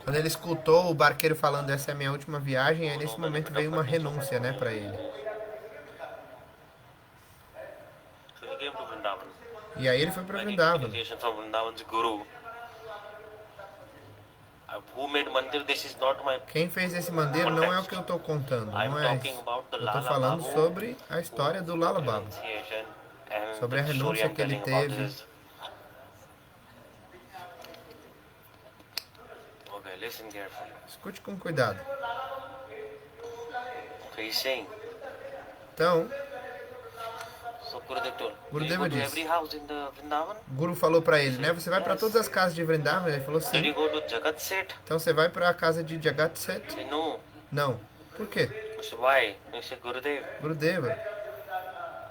Quando ele escutou o barqueiro falando, essa é a minha última viagem, aí nesse momento veio uma renúncia, né, pra ele. So he came to Vrindavan. E aí ele foi pra When he Vrindavana. initiation from Vrindavan's Guru. Who made mandir? This is not my. Quem fez esse mandir não é o que eu tô contando, I'm não é talking isso. about the Eu tô Lala falando Babu. sobre a história do Lala Babu. Renunciation and Sobre a the story renúncia I'm que ele telling about teve. this. Okay, listen carefully. Escute com cuidado. So he's saying, Então, so Gurudev told, Gurudeva you go to disse. every house in the Vrindavan? o Guru falou pra ele, né, você vai pra todas as casas de Vrindavana? Ele falou Did sim. you go to Jagat Seth? Então você vai pra casa de Jagat Seth? Say no. Não. Por quê? So why? He said, Gurudev, Gurudeva,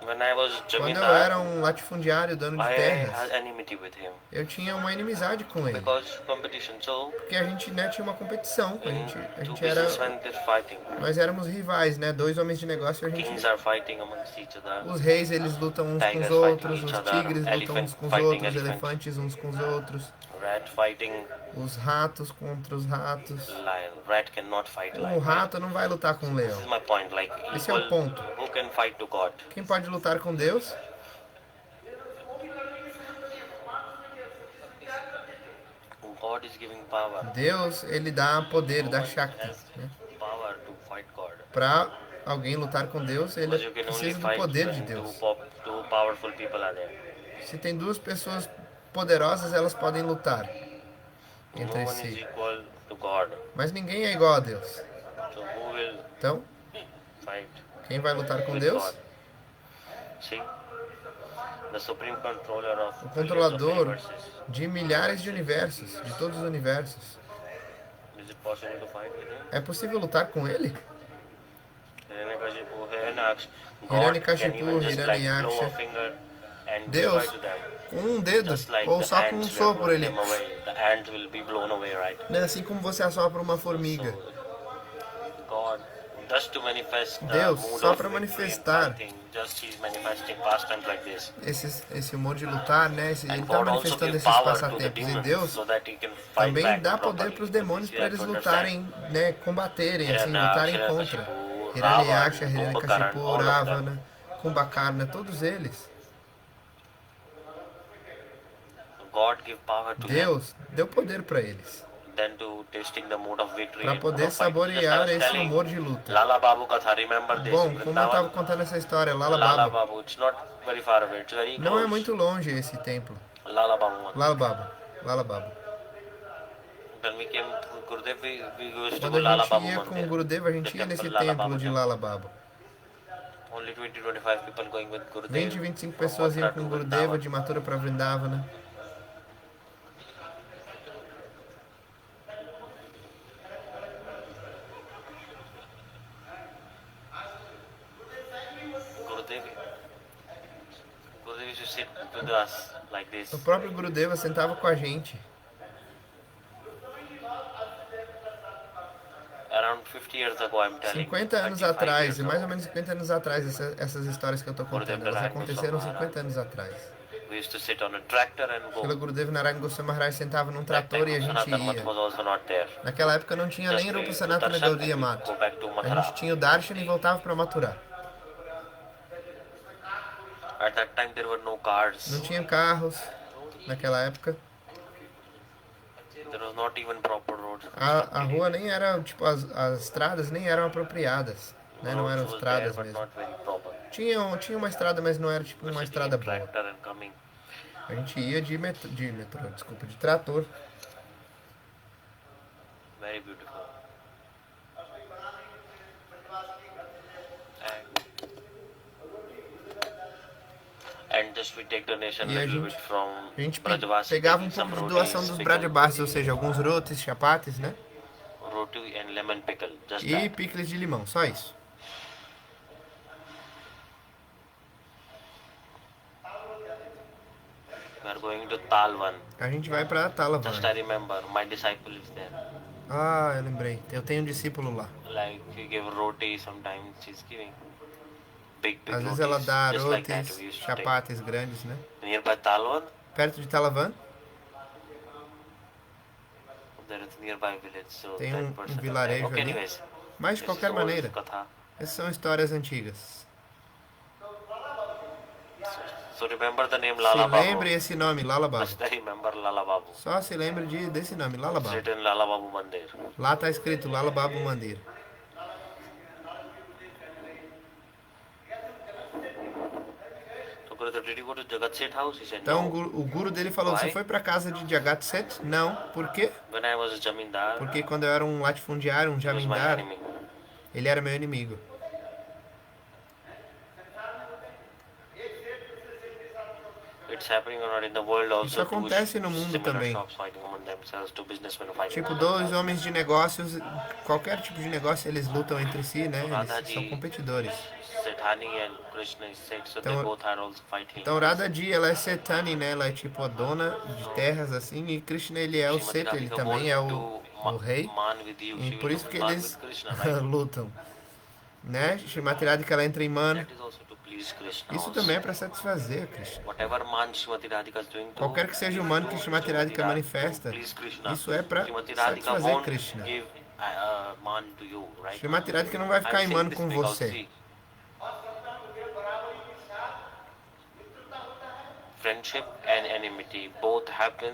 when I was quando eu Jamindar, era um latifundiário, dono de I terras, had enmity with him eu tinha uma inimizade com ele. because competition. So Porque a gente, né, tinha uma competição. A when gente two era... businessmen they're fighting, Nós éramos rivais, né? Dois homens de negócio e a gente... kings are fighting amongst each other. Os reis, eles lutam uns com os Tigers outros, fighting os each other, tigres lutam elephant uns com os fighting outros, elephant. elefantes uns com os outros, Rat fighting os ratos contra os ratos. lion. Rat cannot fight O lion. rato não vai lutar com o This leão. is my point. Like Esse é o equal, ponto. who can fight to God? Quem pode lutar com Deus? God is giving power. Deus, ele dá poder, dá Shakti. Has Né? power to fight God. Para alguém lutar com Deus, ele Because you can only precisa do fight poder de when Deus. two powerful people are there. Se tem duas pessoas poderosas, elas podem lutar No entre one is si. equal to God. Mas ninguém é igual a Deus. So who will Então, fight quem vai lutar com with Deus? God? See? The supreme controller of O billions of controlador universes. de milhares de universos, de todos os universos. Is it possible to fight with him? É possível lutar com ele? Hiranyakashipu, Hiranyaksh. God Hiranyakashipu, can even just like blow a Hiranyaksha. finger and Deus, destroy to them. com um dedo, Just like ou the só com um ants will sopro, blow ele... them away. The ants will be blown away, right? Né, assim como você assopra uma formiga. God, just to manifest the Deus, mood só of para victory and manifestar fighting, just he's manifesting pastimes like this. esse humor de lutar, né? Ele And está God also manifestando gives esses power to the passatempos. E demons Deus so that he can fight também back dá poder properly. para os demônios You para have eles to lutarem, né? Combaterem, assim, Hiranyaksha, lutarem contra. Hiranyakashipu, Hiranyaksha, Ravan, Hiranyakashipu, Kumbhakarna, all of them. Ravana, Kumbhakarna, todos eles. God give power to them. Deus deu poder para eles. Then to tasting the mood of victory. Para and poder of fight. Just I saborear was esse telling humor de luta. Lala Babu Katha, remember this? Bom, como eu estava Vrindavan, contando essa história, Lala Lala Baba, Babu, it's not very far away, it's very não é close. muito longe esse templo. Lala Babu. Lala Baba, Lala Baba. When we came to Gurudev, we used to Quando go a Lala gente Babu ia com o Mandir. Gurudeva, a gente The ia nesse temple Lala templo Baba de temple. Lala Baba. Only 20-25 people going with Gurudev. 20, 25 pessoas iam com o Gurudeva de Mathura para Vrindavana. Gurudev used to sit with us like this. O próprio Gurudeva sentava com a gente. Around 50 years ago, I'm telling. 50 anos 35 atrás, years mais ou ago, menos 50 anos atrás, essas histórias que eu tô contando, elas aconteceram 50 anos atrás. we used to sit on a tractor and Shila go. Gurudeva Narayana Goswami Maharaj sentava num That trator time e a gente Sanatana Math ia. was also not there. Naquela época não tinha nem Just we Rupa do Sanatana darshan Gaudiya and we Mata. go back to A Mathura. gente tinha o Darshan e voltava para Mathura. At that time there were no cars. Não tinha carros naquela época. There was not even proper roads. A rua nem era, tipo, as estradas nem eram apropriadas, né? Não eram Roads was there, estradas but mesmo. not very proper. Tinha uma estrada, mas não era tipo uma Sitting estrada in boa. tractor and coming. A gente ia de metrô, desculpa, de trator. Very beautiful. And just we take donation E a little gente- bit from A gente Brajavasi, pegava taking um some pouco de rotis, doação dos pickle, Brajabasis, ou seja, alguns rotes, chapates, né? roti and lemon pickle, just E that. picles de limão, só isso. We are going to Talvan. A gente vai pra Just I Talavana. remember, my disciple is there. Ah, eu lembrei. Eu tenho um discípulo lá. Like we give roti sometimes, she's giving big Às vezes rotis, ela dá just like that rotes, we used to take. chapates grandes, né? Nearby Talvan, Perto de Talavan there is nearby village, so tem that um person is vilarejo there. Okay, ali. anyways, Mas de this qualquer is old maneira, Katha. essas são histórias antigas. So remember the name Se Lala Babu. lembre esse nome, Lala Babu. Just remember Lala Babu. Só se lembre desse nome, Lala It's Babu. written Lala Babu Mandir. Lá tá escrito Lala Babu Mandir. So Gurudev, did you go to Jagat Seth house? He said Então no. o guru dele falou: Você foi pra casa de Jagat Seth? Não. Por quê? When I was a Jamindar, Porque quando eu era um latifundiário, um he was my jamindar, enemy. ele era meu inimigo. Isso acontece no mundo também. Tipo, dois homens de negócios, qualquer tipo de negócio, eles lutam entre si, né? Eles são competidores. Então Radhaji, ela é Setani, né? Ela é tipo a dona de terras, assim, e Krishna, ele é o Seta, ele também é o rei. E por isso que eles lutam. Né? Shrimati Radhika, ela entra em Man. Isso também é para satisfazer Krishna. Qualquer que seja o mano que Shrimati Radhika manifesta, isso é para satisfazer Krishna. Shrimati Radhika não vai ficar em mano com você.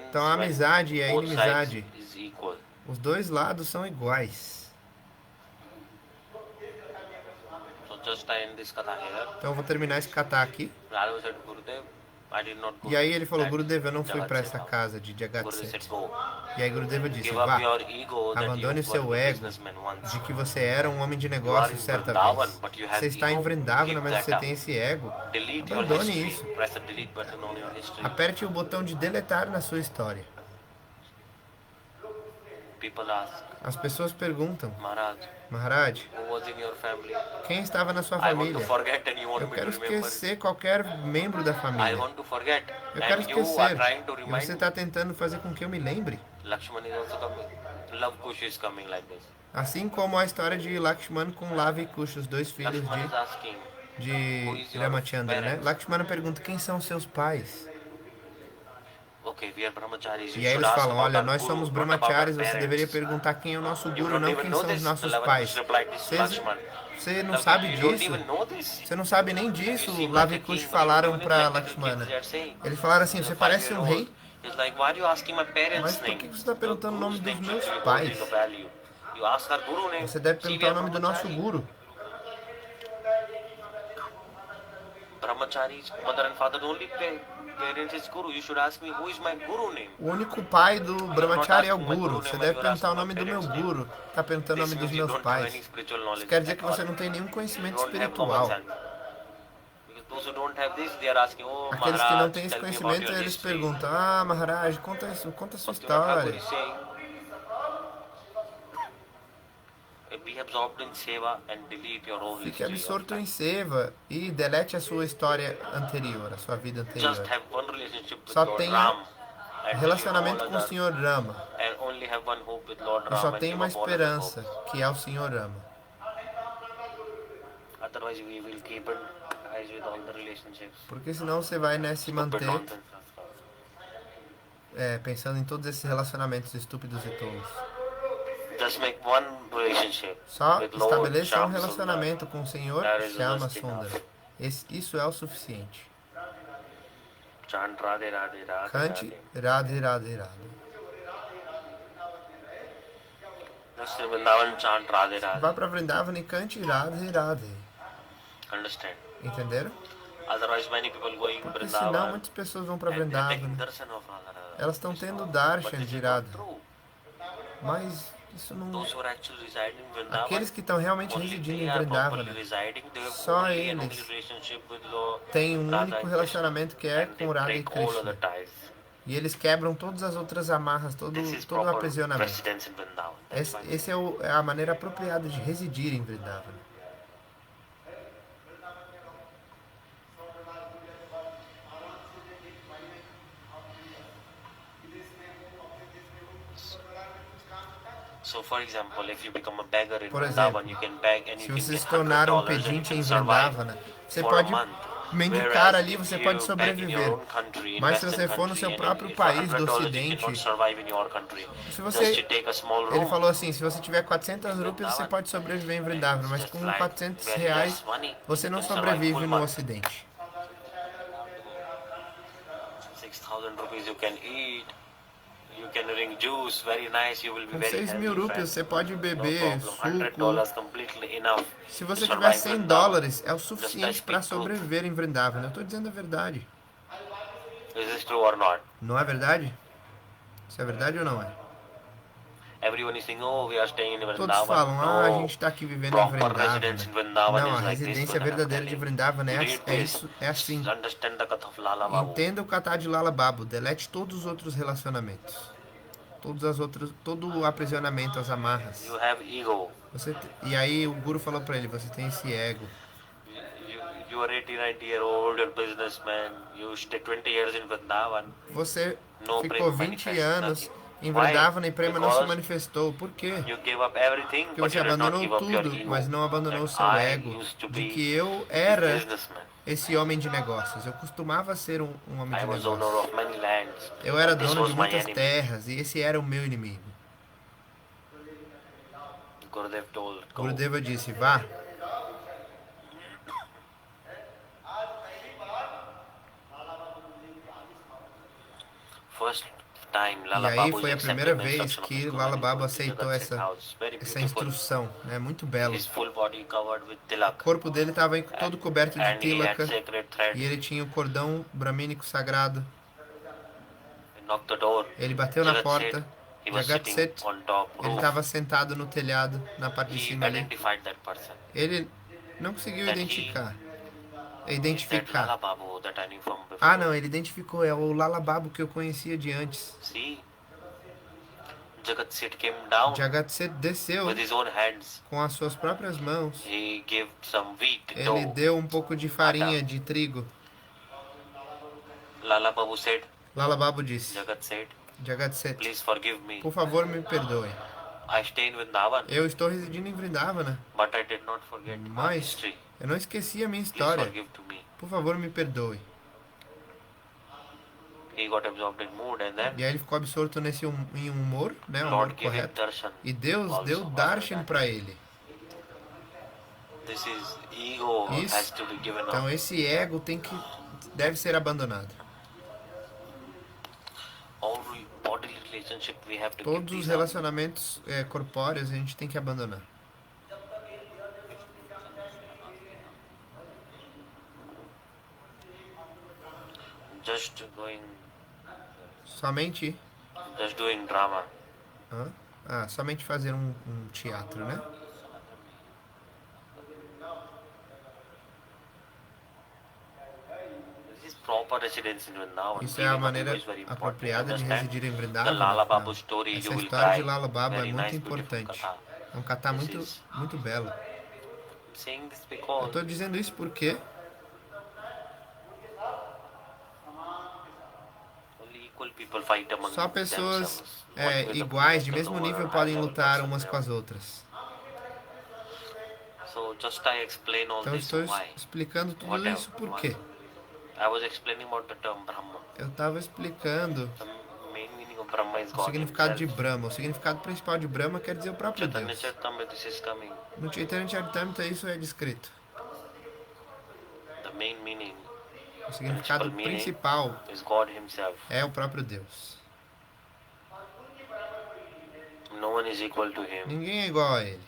Então a amizade e a inimizade, os dois lados são iguais. Então eu vou terminar esse kata aqui. E aí ele falou, Gurudeva, eu não fui para essa casa de Jagat Seth. E aí Gurudeva disse, vá, abandone o seu ego de que você era um homem de negócios certa vez. Você está em Vrindavana, mas você tem esse ego. Abandone isso. Aperte o botão de deletar na sua história. As pessoas perguntam, Maharaj, quem estava na sua família? Eu quero esquecer qualquer membro da família. Eu quero esquecer. E você está tentando fazer com que eu me lembre? Assim como a história de Lakshmana com Lava e Kusha, os dois filhos de Ramachandra, né? Lakshmana pergunta, quem são seus pais? E aí eles falam, olha, nós somos brahmacharis, você deveria perguntar quem é o nosso guru, não quem são os nossos pais. Você não sabe disso? Você não sabe nem disso? Lava e Kusha falaram para Lakshmana. Eles falaram assim, você parece um rei, mas por que você está perguntando o nome dos meus pais? Você deve perguntar o nome do nosso guru. O único pai do brahmachari é o guru. Você deve perguntar o nome do meu guru. Está perguntando o nome dos meus pais. Isso quer dizer que você não tem nenhum conhecimento espiritual. Aqueles que não têm esse conhecimento, eles perguntam, ah, Maharaj, conta a sua história. Fique absorto em seva e delete a sua história anterior, a sua vida anterior. Só tenha relacionamento com o Sr. Rama. E só tem uma esperança, que é o Sr. Rama. Porque senão você vai, né, se manter pensando em todos esses relacionamentos estúpidos e tolos. Só estabeleça um relacionamento com o Senhor Shyama Sundara. Isso é o suficiente. Cante Radhe Radhe Radhe. Vá para Vrindavana e cante Radhe Radhe. Entenderam? Porque senão muitas pessoas vão para Vrindavana. Elas estão tendo darshan de Radha. Mas isso não... Aqueles que estão realmente residindo em Vrindavana, só eles têm um único relacionamento que é com Radha e Krishna. E eles quebram todas as outras amarras, todo o aprisionamento. Essa é a maneira apropriada de residir em Vrindavana. Por exemplo, se você se tornar um pedinte em Vrindavana, você pode mendicar ali, você pode sobreviver. Mas se você for no seu próprio país do Ocidente, se você, ele falou assim, se você tiver 400 rupias, você pode sobreviver em Vrindavana, mas com 400 reais, você não sobrevive no Ocidente. 6,000 Com 6,000 rupias você pode beber suco. Se você tiver $100, é o suficiente para sobreviver em Vrindavana. Eu estou dizendo a verdade. Não é verdade? Isso é verdade ou não é? Everyone is saying, oh, we are staying in Todos Vrindavan. falam, a No, gente está aqui vivendo em proper Vrindavana. residence in Vrindavan Não, a is like this. residência verdadeira de Vrindavana You read this. isso, é assim. Understand the katha of Lala Babu. Entenda o kata de Lala Babu, delete todos os outros relacionamentos. Todo o aprisionamento, as amarras. You have ego. E aí o guru falou pra ele, você tem esse ego. You are 89 years old, you're a businessman. You stay 20 years in Vrindavan. Você No ficou 20 anos em Vrindavana e Prema não se manifestou. Por quê? You gave up everything, Porque but você you did not give abandonou up your tudo, ego. mas não abandonou o seu I ego. used to De be que eu a era businessman. esse homem de negócios. Eu costumava ser um homem I de was owner negócios. of many lands. Eu era This dono was de my muitas enemy. terras e esse era o meu inimigo. Gurudev told, go. Gurudeva disse, vá. First time, E Lala aí Babu foi a is primeira accepting the vez instruction of que his Guru Lala and Babu he goes to aceitou Jagat Singh essa house. Very essa beautiful. instrução, né? Muito belo. His full body covered with O tilak. corpo dele estava todo coberto de And he had tilaka sacred e thread. ele tinha o cordão bramínico sagrado. He knocked the door. Ele bateu na Jagat porta. Seth, he was Jagat sitting Seth, on top ele roof. estava sentado no telhado, na parte de He cima ali. identified that person. Ele não conseguiu That identificar. He said, Lala Identificar. Babu that I knew from before. Ah, não, ele identificou. É o Lala Babu que eu conhecia de antes. See, Jagat Seth came down Jagat Seth desceu with his own hands. com as suas próprias mãos. He gave some wheat Ele dough. deu um pouco de farinha de trigo. Lala Babu said, Lala Babu disse, Jagat said, Jagat Seth, please forgive me. por favor me perdoe. I stay in Vrindavan, Eu estou residindo em Vrindavana, but I did not forget my mas history. eu não esqueci a minha Please história. forgive to me. Por favor me perdoe. He got absorbed in mood and then E aí ele ficou absorto em humor, né, um humor Lord gave him correto. darshan. E Deus also. deu darshan para ele. This is ego Isso. has to be given Então up. esse ego deve ser abandonado. All bodily relationship we have to give Todos os these up. relacionamentos corpóreos a gente tem que abandonar. Just doing drama. Hã? Ah, somente fazer um teatro, né? This is proper residence in Vrindavan. Isso é a Giving up maneira ego is very important. apropriada de Understand? residir em The Vrindavana. Lala Babu story, Essa you will história cry. de Lala Babu é Very muito nice, beautiful importante. katha. É um kata This muito, is- muito belo. I'm saying this Eu because estou dizendo isso porque only equal people fight among só pessoas themselves. What will the iguais, de people mesmo of the nível, world podem have lutar themselves umas com as have? outras. So just I explain all Então this estou why. explicando tudo Whatever. isso por quê? I was explaining about the term Brahma. Eu estava explicando The main meaning of Brahma is o God significado de himself. Brahma. O significado principal de Brahma quer dizer o próprio Chaitanya Deus. Charitamrita this is coming. No Chaitanya Charitamrita isso é descrito. The main meaning O significado principal is God himself. é o próprio Deus. No one is equal to him. Ninguém é igual a ele.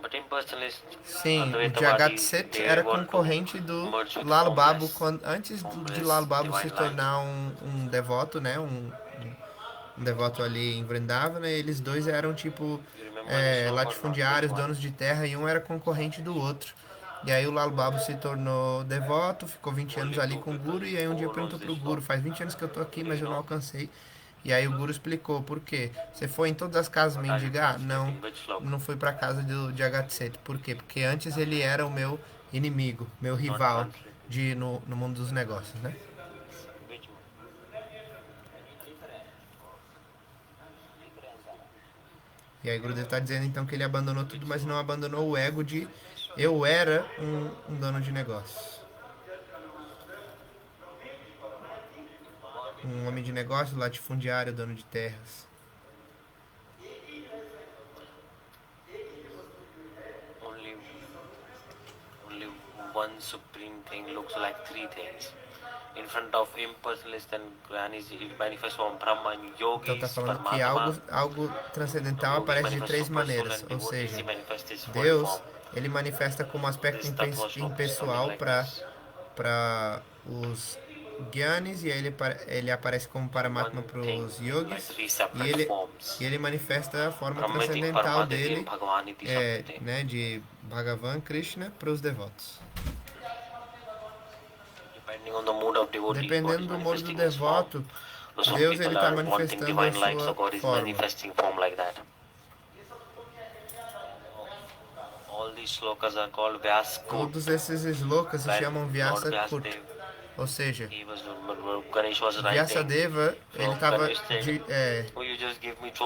But impersonalist Sim, o Advaitavadi, Jagat Seth they era want to concorrente do merge with Lalo Babu formless- antes de formless Lalo Babu se divine tornar um devoto, né? Um devoto ali em Vrindavana. Eles dois eram tipo You remember this song or latifundiários, not? donos de terra, e um era concorrente do outro. E aí o Lalo Babu se tornou devoto, ficou 20 anos ali com o Guru, e aí um dia perguntou pro Guru, faz 20 anos que eu tô aqui, mas eu não alcancei. E aí o Guru explicou por quê. Você foi em todas as casas mendigar? Não, não fui pra casa do Jagat Seth. Por quê? Porque antes ele era o meu inimigo, meu rival no mundo dos negócios, né? Which one? E aí o Gurudev está dizendo então que ele abandonou tudo, mas não abandonou o ego de eu era um dono de negócios. Um homem de negócio, latifundiário, dono de terras. Only one supreme thing looks like three things. In front of impersonalists and gyanis, it manifests from Brahma and Então yogis, está falando que Paramatma. algo transcendental Yogis aparece de manifest três super soul maneiras, and ou devotees, seja, he manifests his full Deus, form. ele manifesta como aspecto This Tattva shloka is coming impessoal like para this. os Gyanis, e aí ele aparece como Paramatma para os Yogis, e ele manifesta a forma transcendental dele, né, de Bhagavan Krishna para os devotos. Dependendo do modo do devoto, Deus ele está manifestando a sua forma. Todos esses slokas se chamam Vyasa Kut, ou seja, Vyasadeva, ele estava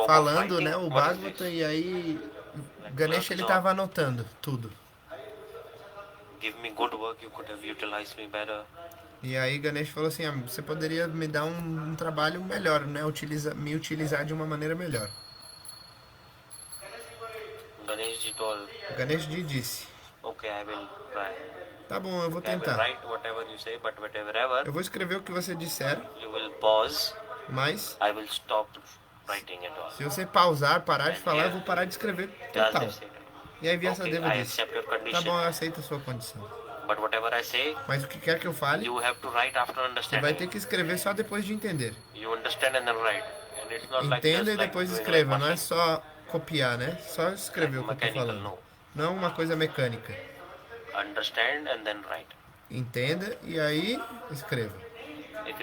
falando, né, o Bhagavata, e aí Ganesha ele estava anotando tudo. E aí Ganesha falou assim, você poderia me dar um trabalho melhor, né, me utilizar de uma maneira melhor. Ganeshji disse, tá bom, eu vou tentar. Eu vou escrever o que você disser, mas se você parar de falar, eu vou parar de escrever total. E aí Vyasadeva disse, tá bom, eu aceito a sua condição. Mas o que quer que eu fale, você vai ter que escrever só depois de entender. Entenda e depois escreva, não é só copiar, né? Só escrever o que eu estou falando. Não uma coisa mecânica. Entenda e aí escreva. Se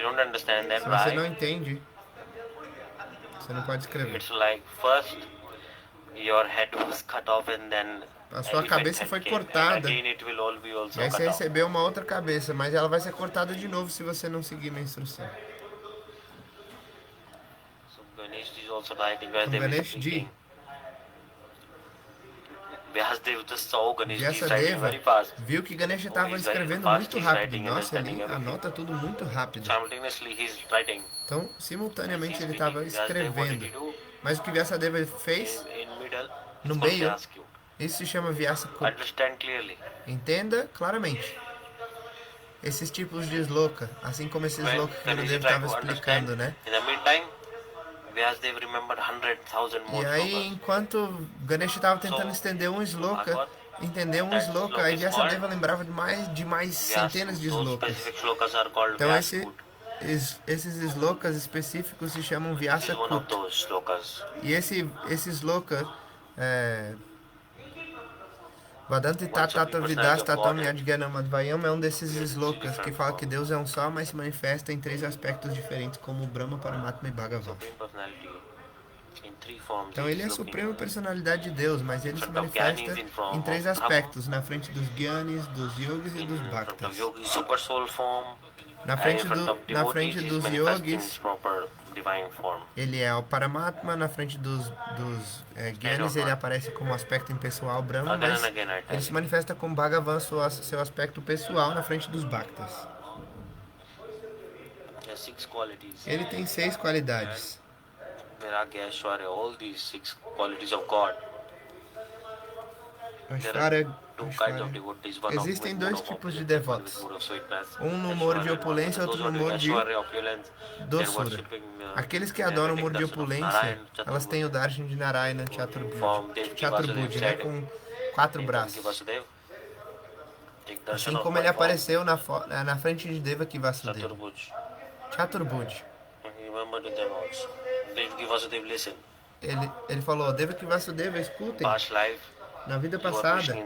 você não entende, você não pode escrever. A sua cabeça foi cortada. E aí você recebeu uma outra cabeça, mas ela vai ser cortada de novo se você não seguir minha instrução. Então, Ganeshji, Vyasadeva viu que Ganesha estava escrevendo muito rápido. Nossa, ele anota tudo muito rápido. Então, simultaneamente ele estava escrevendo. Mas o que Vyasadeva fez no meio, isso se chama Vyasa Kut. Entenda claramente. Esses tipos de sloka, assim como esse sloka que o Gurudeva estava explicando, né? E aí, enquanto Ganesha estava tentando entender um sloka, aí Vyasadeva lembrava de mais centenas de slokas. Então esses slokas específicos se chamam Vyasa Kut. E esse sloka, Vadanti Tata Vidas Tatam Yadgyanam Advayam, é um desses slokas que fala que Deus é um só, mas se manifesta em três aspectos diferentes, como Brahma, Paramatma e Bhagavan. Então ele é a suprema personalidade de Deus, mas ele se manifesta em três aspectos, na frente dos Gyanis, dos Yogis e dos Bhaktas. Na frente dos Yogis, ele é o Paramatma, na frente dos Gyanis ele aparece como aspecto impessoal Brahma, mas ele se manifesta como Bhagavan, seu aspecto pessoal, na frente dos Bhaktas. Ele tem 6 qualidades. Aishwarya. Existem 2 tipos de devotos. Um no humor de opulência, outro no humor de doçura. Aqueles que adoram o humor de opulência, elas têm o darshan de Narayana Chaturbhuj, né, com 4 braços. Assim como ele apareceu na frente de Devaki Vasudeva. Chaturbhuj. Ele falou, Devaki Vasudeva, escutem. Na vida passada,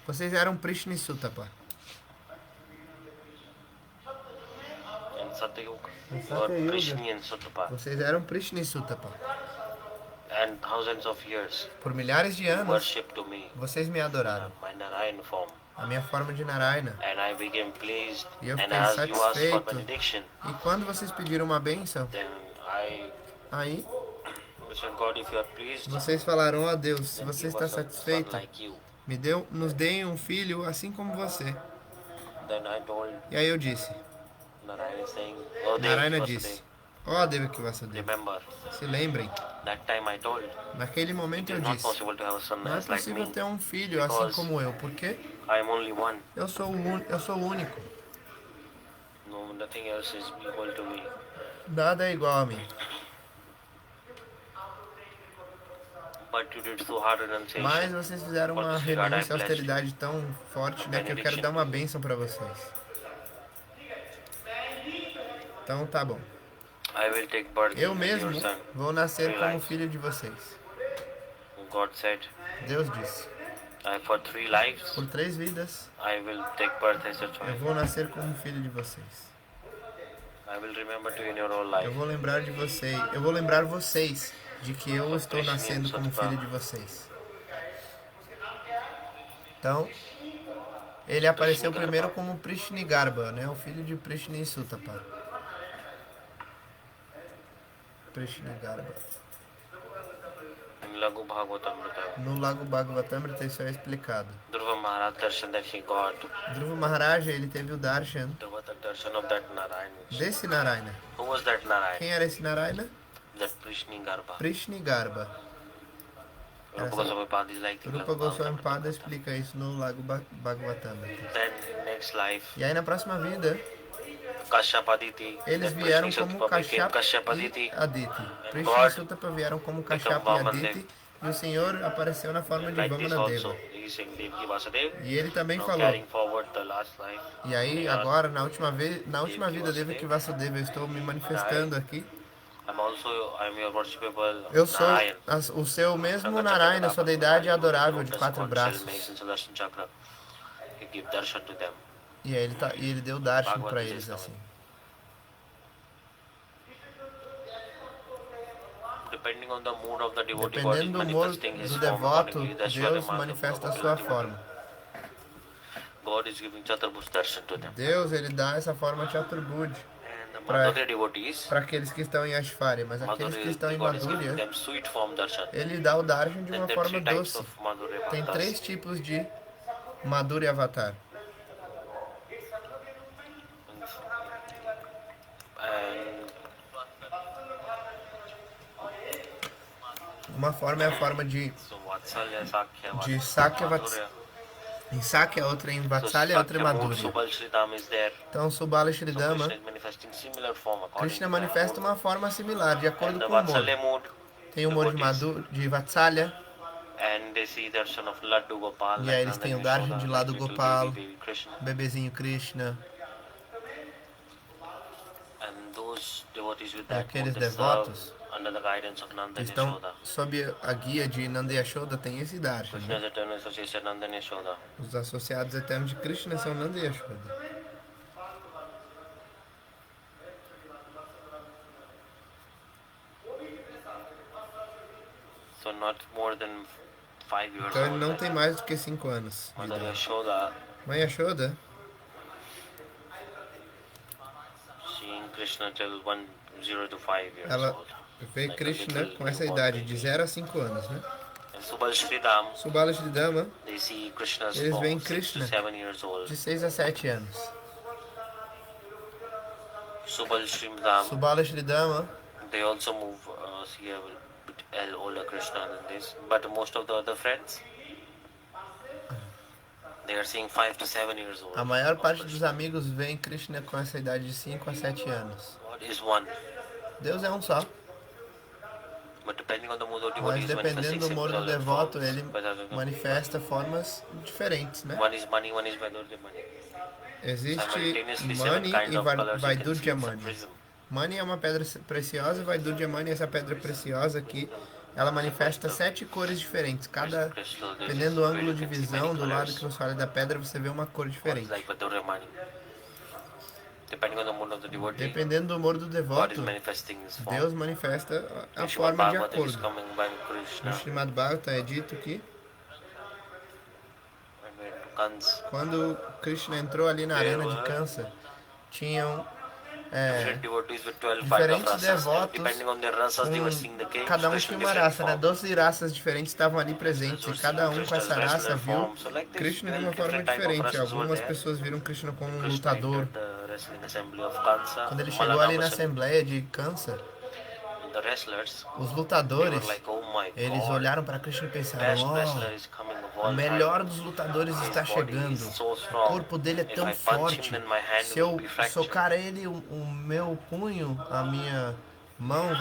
vocês eram Prishna e Sutapa. Em Satyuga, vocês eram Prishna e Sutapa. Por milhares de anos, vocês me adoraram. A minha forma de Narayana. E eu fiquei satisfeito. E quando vocês pediram uma bênção, aí vocês falaram, ó Deus, se você está satisfeito, nos dê um filho assim como você. E aí eu disse, Narayana disse, ó Devaki Vasudeva, se lembrem, naquele momento eu disse, não é possível ter um filho assim como eu, porque eu sou o único. No, nothing else is equal to me. Nada é igual a mim. But you did so hard renunciation. Mas vocês fizeram uma renúncia e austeridade tão forte, né, que eu quero dar uma bênção para vocês. Então tá bom. I will take birth Eu in mesmo your son. vou nascer como filho de vocês. God said, Deus disse. for 3 lives, Por 3 vidas, I will take birth as a eu child. vou nascer como filho de vocês. I will remember to you in your whole Eu life. vou lembrar de vocês. Eu vou lembrar vocês de que eu estou nascendo como filho de vocês. Então, ele apareceu primeiro como Prishnigarbha, né? O filho de Prishnisutapa. Prishnigarbha. In Lagu Bhagavatamrita, No Lago Bhagavatamrita isso é explicado. Dhruva Maharaj darshan that he got. Dhruva Maharaja, ele teve o darshan Dhruva the darshan of that Narayana. desse Narayana. Who was that Narayana? Quem era esse Narayana? That Prishnigarbha. Prishnigarba. Rupa Goswami Pad is like Rupa Goswami Pada explica isso no Lago Bhagavatamrita. Then next life, E aí na próxima vida, Kashyapaditi. eles That vieram Prishnisutapa como became Kashyap Kashyapati. e Aditi. Prishnisutapa vieram como Kashyap e Aditi. E o Senhor apareceu na forma de Like this Vamanadeva. also, he is saying Devaki Vasudeva. E ele também Now falou. carrying forward the last life. E aí agora, na última vida, Devaki Vasudeva, eu estou me manifestando aqui. I'm your worshipable Eu sou Narayan. o seu mesmo Narayana, sua deidade adorável de 4 braços. You give darshan to them. E aí ele deu darshan para eles assim. Depending on the mood of the devotee, God is Dependendo do humor manifesting his do form devoto, accordingly. That's why Deus the Mahatma manifesta a Prabhu sua will give forma. God is giving Chaturbhuj darshan to them. Deus, ele dá essa forma Chaturbhuj And the Pra- Madhurya devotees, para aqueles que estão em Ashvarya, mas aqueles que estão em God is giving Madhurya, them sweet form darshan. ele dá o darshan de uma And there are forma 3 types doce. of Madhurya Tem bhaktas. 3 tipos de Madhurya Avatar. And Uma forma é a forma de so Vatsalya, Sakhya, De Sakya Madhurya. em Sakya, outra em So Vatsalya, outra em Sakya mood, Madhurya. Subal Shridham is there. Então, Subala So Shridama, Krishna is manifesting similar form according Krishna to that manifesta mood. uma forma similar, de And acordo the com o humor. Vatsalya mood, Tem o humor de Vatsalya, and they see darshan of Laddu Gopal. e like aí eles têm o Nanda darshan de Yashoda, Lado like little Gopal, baby Krishna. bebezinho Krishna. And those devotees with E that aqueles mood, they devotos serve under the guidance of Nanda and estão Yashoda. sob a guia de Nanda Yashoda, tem esse darshan. Né? Krishna's eternal association Nanda and Yashoda. Os associados eternos de Krishna são Nanda e Yashoda. So not more than 5 years Então ele old. não tem mais do que 5 anos. de Mother idade. Yashoda, Mãe Yashoda, seeing Krishna till 0 to 5 years ela old. vê Krishna com essa idade, de 0 a 5 anos, né? And Subal Shridham, Subala Shridama, they see Krishna's Eles from veem 6 to Krishna 7 years old. de 6 a 7 anos. Subal Shridham, Subala Shridama, they also move, see a bit older Krishna than this. But most of the other friends, they are seeing 5 to 7 years old. a maior parte dos amigos veem Krishna com essa idade de 5 a 7 anos. God is one. Deus é um só, But depending on the mood of mas devotee, is dependendo manifesting do humor do similar devoto, forms. ele But as a- manifesta formas diferentes, né? One is money, one is Vaidurya money. Existe Simultaneously, 7 Money kinds e of colors you can see. Vaidurya It's a Money. prism. Money é uma pedra preciosa, Vaidurya Money é essa pedra preciosa aqui. Ela manifesta 7 cores diferentes. Cada, Crystal, this dependendo do is ângulo where de you can see visão, many do lado colors. que você olha da pedra, você vê uma cor One is diferente. like Vaidurya money. Depending on the mood of the devotee, Dependendo do humor do God is devoto, manifesting his form. Deus manifesta a In Srimad forma de Bhagavatam is acordo. coming by No Krishna. Srimad Bhagavatam é dito que And when Kans, quando Krishna entrou ali na arena de Kansa, tinham different devotees with 12 kinds diferentes of rasas. And devotos, depending on their rasas, they were seeing the games. cada um Krishna tinha uma different raça, né? form. 12 raças diferentes estavam ali presentes, e cada um com essa raça viu So like this, Krishna de uma 12 forma different type of diferente. rasas were Algumas there. pessoas viram Krishna como um Krishna lutador. entered the wrestling assembly of Kansa. Quando ele chegou ali na Malanavasam. assembleia de Kansa, the wrestlers, Os they lutadores, were like, oh my eles God, olharam para Krishna e pensaram, best wrestler is coming of all o melhor time. dos lutadores His está body chegando. is so O strong. corpo dele é If tão I punch him, forte. then my hand Se will eu be fractured. socar ele, o meu punho, a minha mão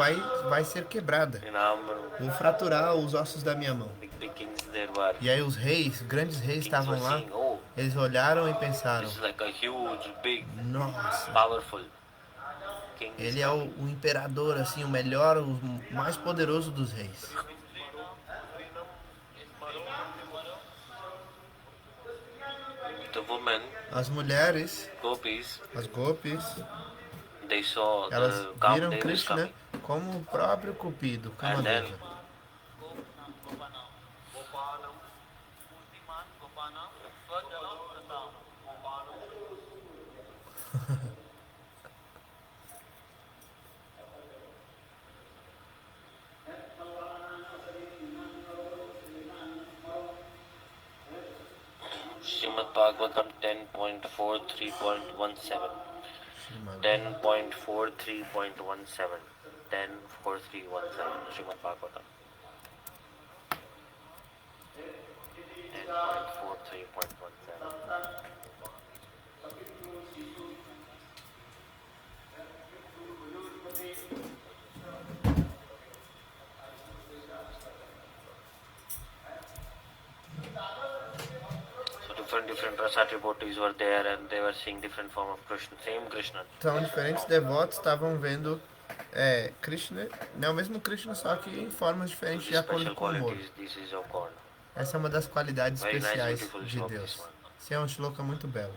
vai ser quebrada. You know, Vou fraturar os ossos da minha mão. big kings there were. E aí os reis, grandes reis Kings estavam were lá. saying, oh, Eles olharam e pensaram, this is like a huge, big, nossa, powerful king. ele é o imperador, assim, o melhor, o mais poderoso dos reis. The women, As mulheres, gopis, as gopis, they saw elas the viram Kamdev is Krishna coming. como o próprio Cupido, And then Kamadeva. Srimad Bhagavatam 10.43.17. 10.43.17. 10.43.17. Srimad Bhagavatam. 10.43.17. Different rasa devotees were there and they were seeing different form of Krishna, same Krishna. Então, diferentes devotos estavam vendo Krishna, não o mesmo Krishna, só que em formas diferentes de acordo Special com o humor. qualities, this is of God. Essa é uma das qualidades Very nice, especiais beautiful de shloka, Deus. this one. Esse é um shloka muito belo.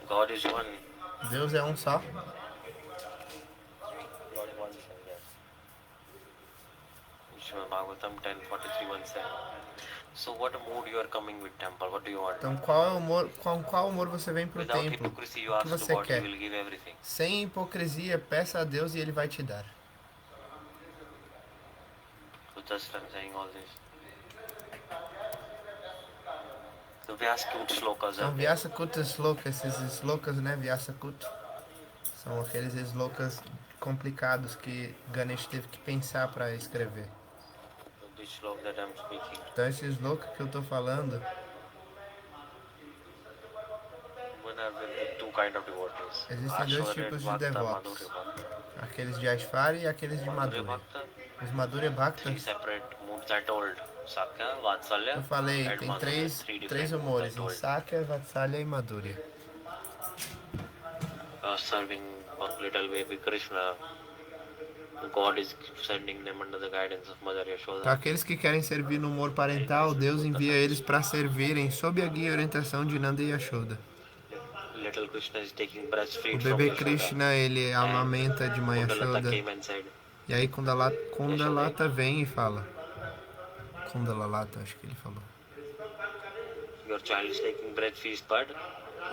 God is one. Deus é um só. God is one. Yes. Srimad Bhagavatam 10.43.17. So what mood you are coming with temple? What do you want? Então, com qual humor você vem para o Without templo? hypocrisy, you O que ask to você God, He quer? will give everything. Sem hipocrisia, peça a Deus e Ele vai te dar. So just I'm saying all this. The Vyasakut slokas São are there. Vyasakutta Sloka, esses slokas, né? Vyasakutta. São aqueles slokas complicados que Ganesh teve que pensar para escrever. So this slok that I'm speaking. Então, esse sloka que eu estou falando, When are the two kind of devotees? Existem dois Ashwara tipos de Bhakta, devotos. Madhurya Bhakta. aqueles de Ashfari e aqueles de Madhurya Madhurya. Bhakta, Os Madhurya three Bhaktas, separate moods I told. Sakya, Vatsalya, eu falei, and tem Madhurya. três Three humores, different moods I em told. Sakya, Vatsalya e Madhurya. Serving one little baby Krishna. God is sending them under the guidance of Mother Para Yashoda. aqueles que querem servir no humor parental, Deus envia eles para servirem sob a guia e orientação de Nanda e Yashoda. Little Krishna is taking O breastfeed from bebê Yashoda. Krishna, ele amamenta de mãe Kundalata Yashoda. came and said, E aí Kundalata vem e fala. Kundalalata, acho que ele falou. your child is taking breastfeed, but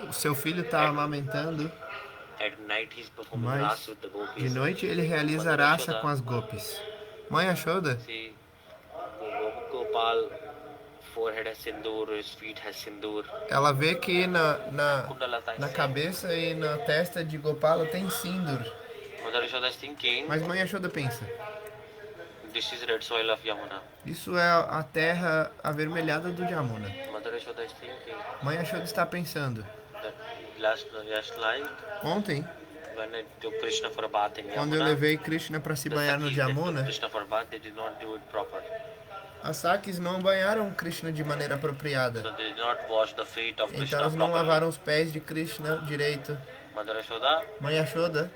O seu filho está amamentando, at night he's performing mas ras with the gopis. de noite ele realiza raça com as gopis. Mãe Yashoda, See, Gopal forehead has sindoor, his feet has sindoor. ela vê que na Kundalata is saying, cabeça e na testa de Gopala tem Sindur. Mother Yashoda is thinking, Mas Mãe Yashoda pensa, this is red soil of Yamuna. isso é a terra avermelhada do Jamuna. Mother Yashoda is thinking Mãe Yashoda está pensando, that last night ontem, when I took Krishna for a bath in quando eu Yamuna, levei Krishna para se the banhar no Sakis that took Jamuna, Krishna for a bath, they did not do it proper. as Sakis não banharam Krishna de maneira So apropriada. they did not wash the feet of Então Krishna elas não properly. lavaram os pés de Krishna direito. Mother Yashoda, Mãe Yashoda,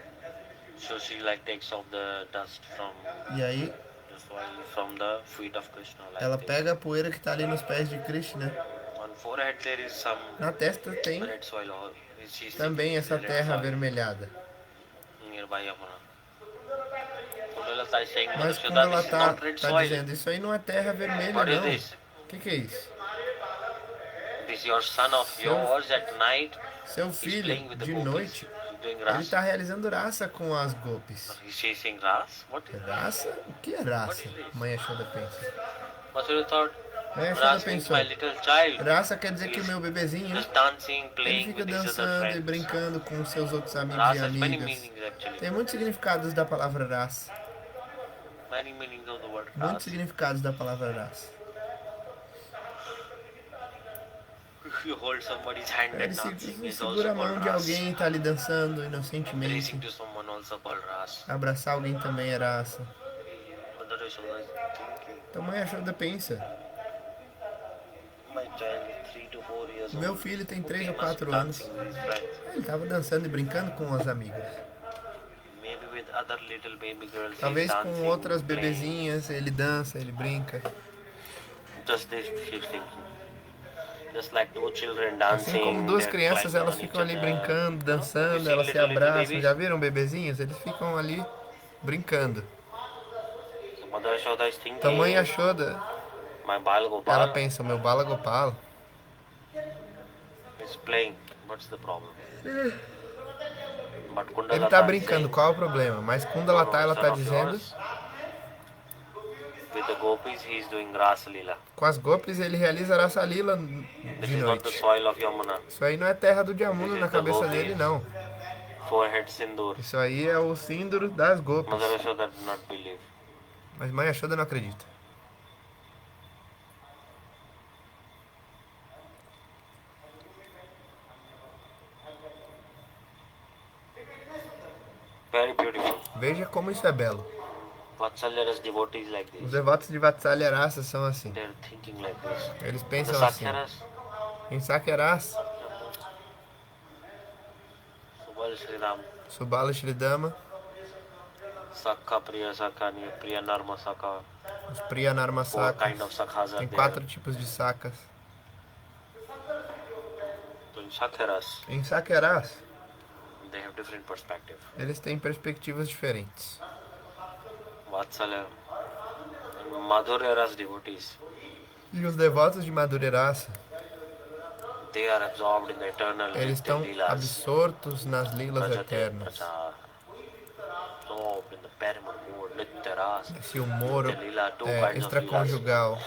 so she like takes off the dust from e aí the soil from the feet of Krishna. Like ela this. pega a poeira que está ali nos pés de Krishna. On forehead there is some Na testa tem red soil. Or she's também thinking essa red terra soil avermelhada. nearby Yamuna. Kundalata is saying, Mother Mas quando Yashoda, ela this is not red está soil. dizendo, isso aí não é terra vermelha What is não. this? O que é isso? this your son of yours at night seu is filho, playing with the de gopis, noite, doing ele rasa. está realizando raça com as gopis. He's chasing ras. What is Raça? O que é raça? Mãe Yashoda pensa. Vasudha thought, Mãe Yashoda ras means pensou, my little child. raça quer dizer que o meu bebezinho, Just dancing, ele playing fica with his other dançando e friends. brincando com seus outros amigos Ras e has many amigas. meanings actually. Tem muitos significados da palavra raça. Many meanings of the word Muitos ras. significados da palavra raça. If you hold somebody's hand Ele and dancing is segura a also mão called de ras. alguém e está ali dançando inocentemente. Racing to someone also called ras. Abraçar alguém também é raça. But that is always thinking. Então Mãe Yashoda pensa, My child is 3 to 4 years meu old. filho tem 3 He ou must 4 be anos. dancing with his friends. Ele estava dançando e brincando com as amigas. Maybe with other little baby girls. Talvez he's com dancing, outras playing. bebezinhas, ele dança, ele brinca. Just this she's thinking. Just like two children Assim dancing. como duas they're crianças, climbing elas on each ficam ali other. brincando, dançando, You see elas se little abraçam. babies? Já viram bebezinhos? Eles ficam ali brincando. So Mother Yashoda is thinking. Então Mãe Yashoda, My Bal ela Gopal pensa, meu Bala Gopala, is playing. What's the problem? But ele Kundalata está is brincando, saying, qual é o problema? Mas Kundalata, ela está son of dizendo, yours, with the gopis, he is doing Ras Lila. com as gopis ele realiza Rasa Lila This de is not the noite. soil of Yamuna. Isso aí não é terra do Jamuna na cabeça dele, não. Forehead Sindur. Isso aí é o síndoro das gopis. Mother Yashoda did not believe. Mas Mãe Yashoda não acredita. Very beautiful. Veja como isso é belo. Vatsalya's devotees like Os this. devotos de Vatsalya Rasa são assim. They're thinking like this. Eles The pensam assim. Sakyaras, Em Sakyaras, Subal Sriram, Subala Shridama, Sakha Priya Sakhani, Priya Narma Sakha. os Priya Narma 4 Sakas. kind of Sakhas are Tem there. 4 tipos de sakas. So in Sakyaras, Em Sakyaras, they have different perspective. eles têm perspectivas diferentes. Vatsalya and Madhurya's devotees, E os devotos de Madhurya Rasa, they are absorbed in the eternal eles Nitya estão Leelas. absortos nas lilas Prajate eternas. Prachar. Absorbed in the paramount mood, Nitya Ras. Esse humor Nitya Leela, two é, kinds of extraconjugal.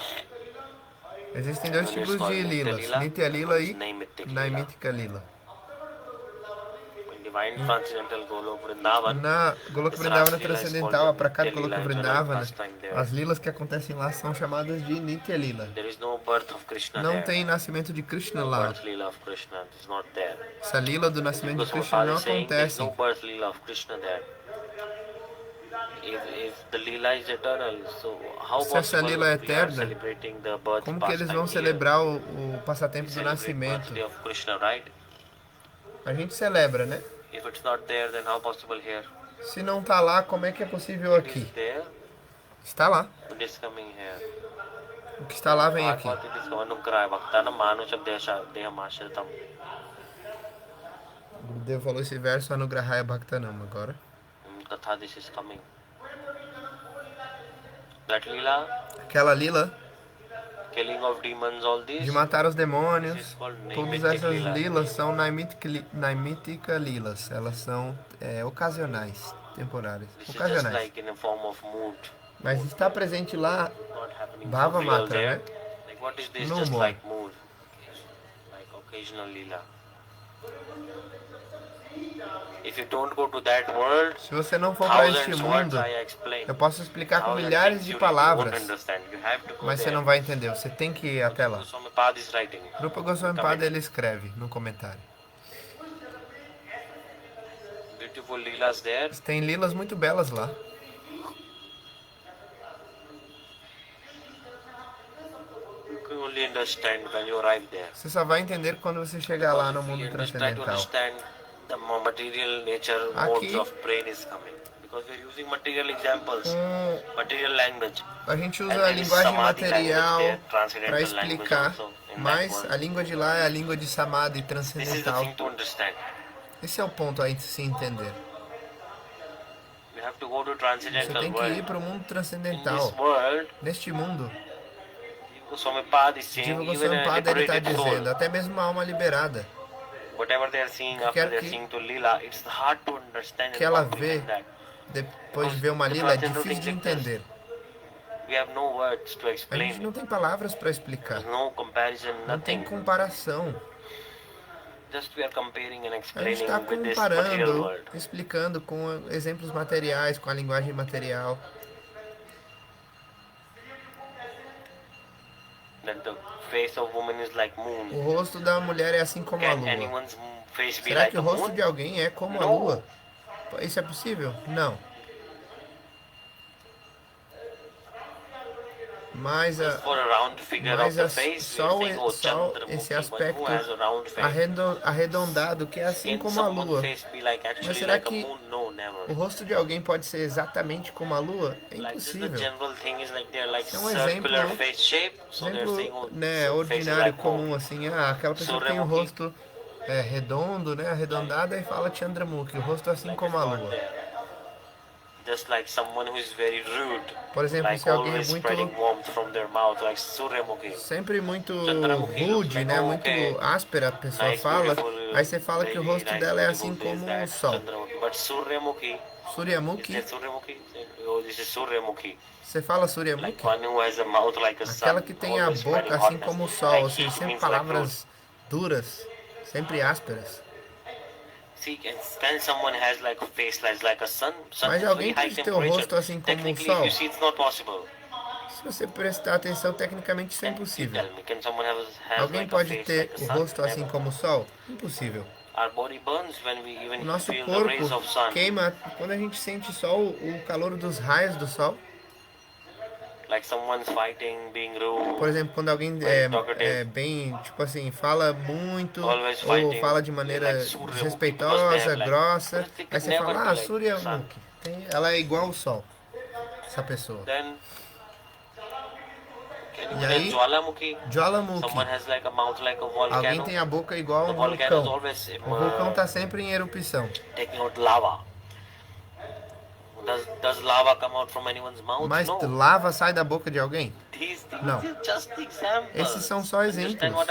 Existem dois One is tipos called de Nitya lilas, Leela, Nitya Lila one is e Naimitic Leela. Naimitika Lila. In Divine Transcendental Golok Vrindavan, Na Goloka This Vrindavana Ras Leela is Transcendental, called a pra cá de Nitya Leela, Goloka eternal Vrindavana, pastime there. as lilas que acontecem lá são chamadas de Nitya Lila. There is no birth of Krishna Não there. tem nascimento de Krishna lá. Birth Leela of Krishna is not there. Essa lila do nascimento de Because Krishna Prabhupada não is saying there is acontece. no birth Leela of Krishna there. If the Leela is eternal, so how Se essa possible lila é we are eterna, celebrating the birth Como que eles pastime vão here? celebrar o passatempo We do celebrate nascimento? birthday of Krishna, right? A gente celebra, né? If it's not there, then how possible here? Se não tá lá, como é que é possível It aqui? is there, Está lá. it is coming here. O que está lá vem aqui. Bhagavad Gita is Anugraya Bhaktana Manusham Deham Ashritam. O Gurudev falou esse verso Anugrahaya Bhaktanam agora. Katha, this is coming. That Leela, Aquela lila killing of demons, all de this, matar os this is demônios. called Todas Naimitic essas Leela. lilas são Naimitika lilas. Elas são ocasionais, temporárias. This is just Ocasionais. like in a form of mood, Mas está presente lá not happening Bhava for real Matra, there. né? Like what is this? No Just more. like mood, like occasional Leela. If you don't go to that world, Se você não for para este thousands words mundo, I explain. eu posso explicar com Thousands milhares things de you really won't palavras, understand. You have to go mas você there. não vai entender. Você tem que ir até lá. Swami Pad is writing. Rupa Goswami Pada ele escreve no comentário. Beautiful Leelas there. Tem lilas muito belas lá. You can only understand when you arrive there. Você só vai entender quando você chegar lá no If mundo you try to transcendental. understand the material nature modes Aqui- of brain is coming. Because we are using material examples, Com material language. A gente And usa a there is linguagem samadhi material language there, transcendental para language explicar, also in that mas world. a língua de lá é a língua de Samadhi This is the transcendental. thing to understand. Esse é o ponto a se entender. You have to go to Você transcendental tem que ir world. para o mundo In this transcendental. world, Neste mundo, you Jiva Goswami Pada ele está dizendo, até mesmo uma alma liberada, que ela vê depois de ver uma lila é difícil de entender. A gente não tem palavras para explicar. Não tem comparação. A gente está comparando, explicando com exemplos materiais, com a linguagem material. O rosto da mulher é assim como a lua. Será que o rosto de alguém é como a lua? Isso é possível? Não. Mas só esse aspecto arredondado que é assim como a lua. Mas será que o rosto de alguém pode ser exatamente como a lua? É impossível. É um exemplo né, ordinário, comum, assim. Aquela pessoa que tem o rosto redondo, né, arredondado, e fala Chandramukhi, o rosto assim como a lua. Por exemplo, se alguém é sempre muito rude, né, muito áspera, a pessoa fala, aí você fala que o rosto dela é assim como o sol. Suryamukhi. Você fala Suryamukhi? Aquela que tem a boca assim como o sol, ou seja, sempre palavras duras, sempre ásperas. Mas alguém pode ter o rosto assim como o sol? Se você prestar atenção, tecnicamente isso é impossível. Alguém pode ter o rosto assim como o sol? Impossível. O nosso corpo queima quando a gente sente só o calor dos raios do sol. Por exemplo, quando alguém é bem, tipo assim, fala muito ou fala de maneira desrespeitosa, grossa, aí você fala, Suryamukhi, ela é igual ao sol, essa pessoa. E aí, Jwalamukhi, alguém tem a boca igual a um vulcão. O vulcão está sempre em erupção. Mas lava sai da boca de alguém? Não. Esses são só exemplos.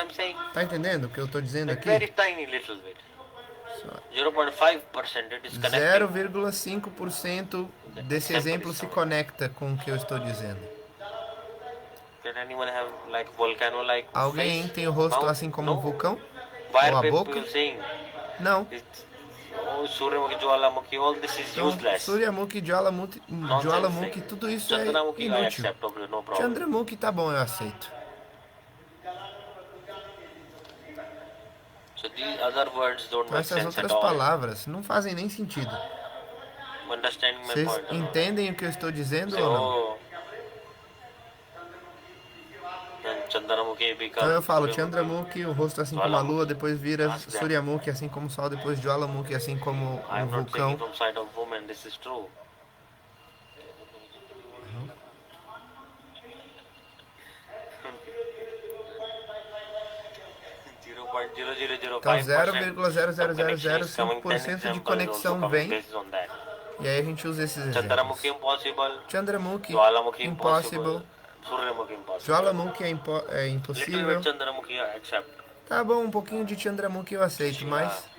Tá entendendo o que eu estou dizendo aqui? 0,5% desse exemplo se conecta com o que eu estou dizendo. Alguém tem o rosto assim como um vulcão? Ou a boca? Não. Então, Suryamukhi, Jwalamukhi, tudo isso é inútil. Chandramukhi, tá bom, eu aceito. Essas outras palavras não fazem nem sentido. Vocês entendem o que eu estou dizendo ou não? Então eu falo Chandramukhi, o rosto assim como a lua, depois vira Suryamukhi assim como o sol, depois Jwalamukhi assim como um vulcão. Então 0,00005% de conexão vem. E aí a gente usa esses exemplos. Chandramukhi, impossible. Jwalamukhi é impossível. Tá bom, um pouquinho de Chandramukhi eu aceito, mas...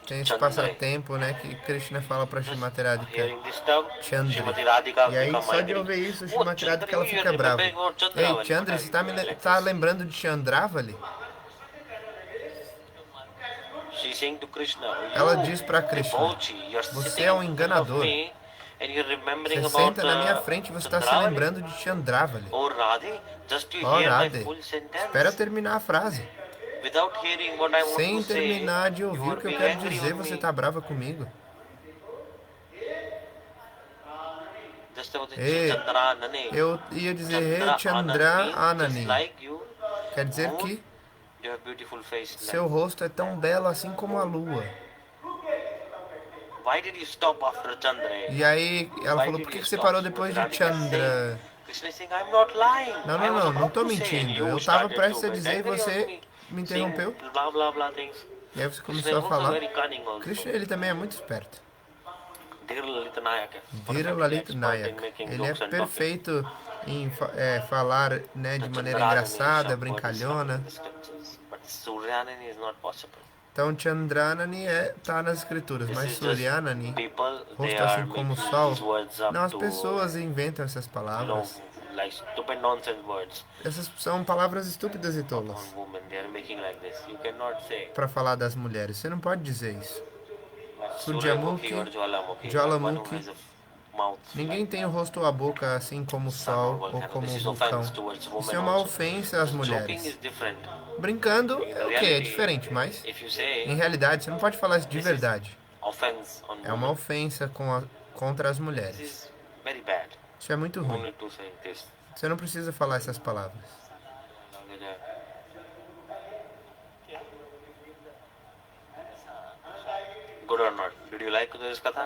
Tem esse passatempo, né, que Krishna fala pra Srimati Radhika, Chandra. E aí, só de ouvir isso, Srimati Radhika, ela fica brava. Ei, Chandra, você tá lembrando de Chandravali? Ela diz para Krishna, você é um enganador. Você senta na minha frente e você está se lembrando de Chandravali. Oh, Radhe, espera eu terminar a frase. Sem terminar de ouvir o que eu quero dizer, você está brava comigo. Eu ia dizer Chandra Anani. Quer dizer que seu rosto é tão belo assim como a lua. E aí ela falou, por que você parou depois de Chandra? Não estou mentindo. Eu estava prestes a dizer e você me interrompeu. E aí você começou a falar. Krishna, ele também é muito esperto. Dhira Lalit Nayak. Ele é perfeito em falar, né, de maneira engraçada, brincalhona. Então Chandranani está nas escrituras, mas Suryanani, rosto assim como o sol, não, as pessoas inventam essas palavras. Essas são palavras estúpidas e tolas para falar das mulheres. Você não pode dizer isso. Suryamuki, Jwalamukhi, ninguém tem o rosto ou a boca assim como o sol ou como o vulcão. Isso é uma ofensa às mulheres. Brincando é o que? É diferente, mas em realidade você não pode falar isso de verdade. É uma ofensa contra as mulheres. Isso é muito ruim. Você não precisa falar essas palavras.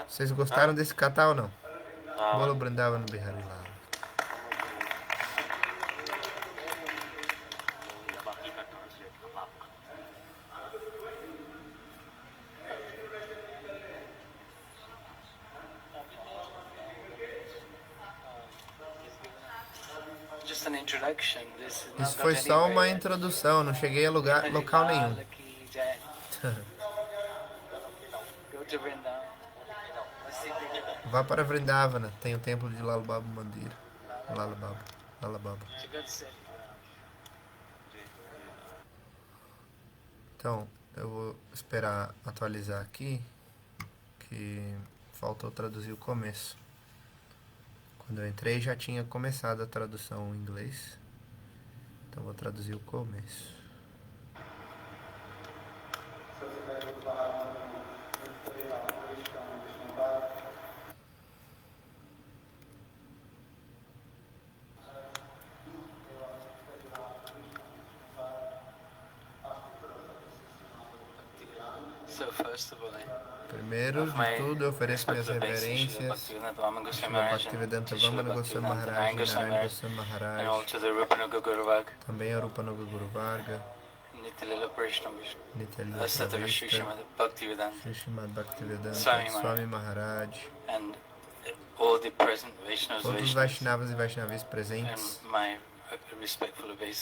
Vocês gostaram desse katha ou não? Bolo Vrindavan Bihari Lal. Isso foi só uma introdução, não cheguei a local nenhum. Vá para Vrindavana, tem o templo de Lalababa Mandir. Lalababa. Então, eu vou esperar atualizar aqui, que faltou traduzir o começo. Quando eu entrei já tinha começado a tradução em inglês. Então vou traduzir o começo. Primeiro de tudo, eu ofereço minhas reverências a Bhaktivedanta Vamana Goswami Maharaj, Narayana Goswami Maharaj, também a Rupanuga Guru Varga, Nityalila Prashna Shri Srimad Bhaktivedanta Swami Maharaj, todos os Vaishnavas e Vaishnavis presentes,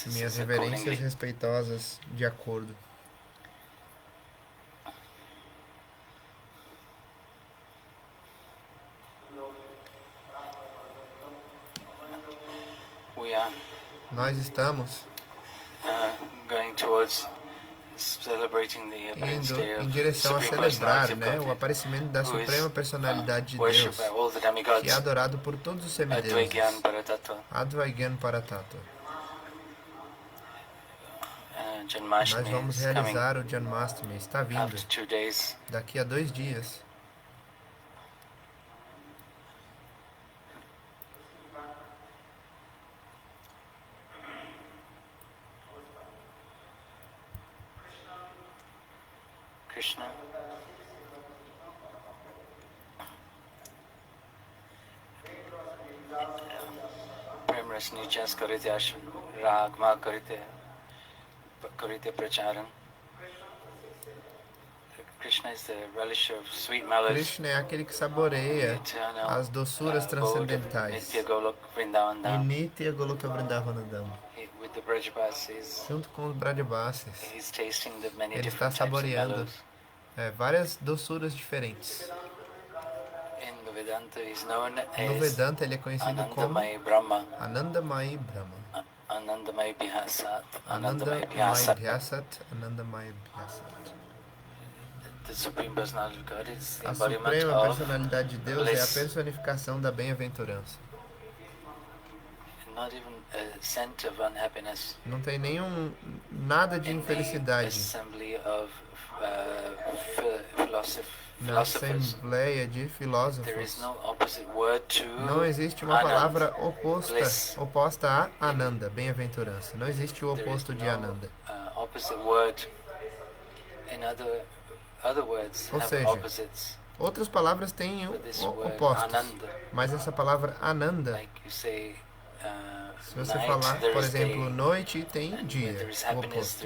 minhas reverências respeitosas de acordo. Nós estamos indo em direção a celebrar, né, o aparecimento da Suprema Personalidade de Deus, que é adorado por todos os semideuses, Advaigyan Paratattva. Nós vamos realizar o Janmashtami, está vindo daqui a 2 dias. Krishna Prem Rasni Jas Karite Ashvan Ragma Karite Pracharan. Krishna is the relisher of sweet melodies. Krishna é aquele que saboreia as doçuras transcendentais. E Nitya Goloka Vrindavanandam. Junto com os Brajabasis, ele está saboreando várias doçuras diferentes. No Vedanta ele é conhecido como Anandamayi Brahma. Anandamayi Bhyasat. Anandamayi Bhyasat. Anandamayi Bhyasat. A Suprema Personalidade de Deus é a personificação da bem-aventurança. Não tem nada de infelicidade na Assembleia de Filósofos. Não existe uma palavra oposta a Ananda, bem-aventurança. Não existe o oposto de Ananda. Ou seja, outras palavras têm opostos, mas essa palavra Ananda Se você falar, por exemplo, noite, tem dia, o oposto.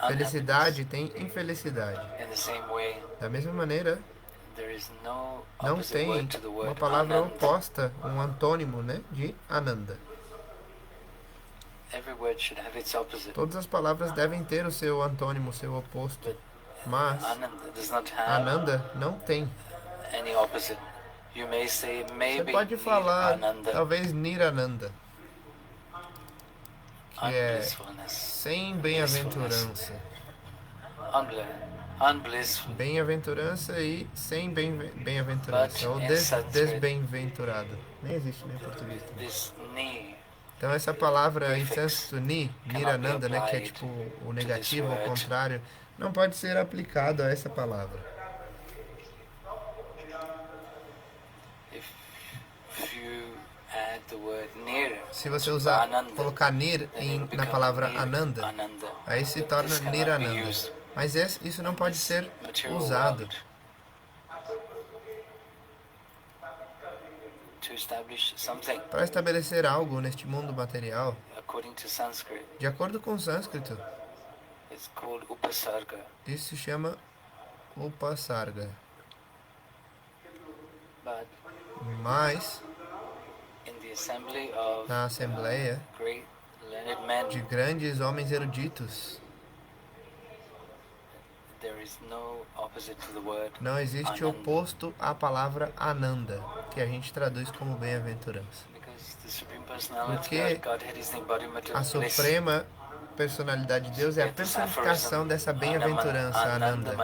Felicidade tem infelicidade. Da mesma maneira, não tem uma palavra oposta, um antônimo, né, de Ananda. Todas as palavras devem ter o seu antônimo, o seu oposto. Mas Ananda não tem. Você pode falar, talvez, Nirananda, que é sem bem-aventurança. Bem-aventurança e sem bem-aventurança, ou desbem-aventurado. Nem existe, né, em português também. Então essa palavra em sânscrito, Nirananda, né, que é tipo o negativo, ao contrário, não pode ser aplicado a essa palavra. Se você colocar Nir na palavra Ananda, aí se torna Nirananda. Mas isso não pode ser usado para estabelecer algo neste mundo material. De acordo com o sânscrito, isso se chama Upasarga. Mas na assembleia de grandes homens eruditos, não existe oposto à palavra Ananda, que a gente traduz como bem-aventurança. Porque a Suprema Personalidade de Deus é a personificação dessa bem-aventurança, Ananda.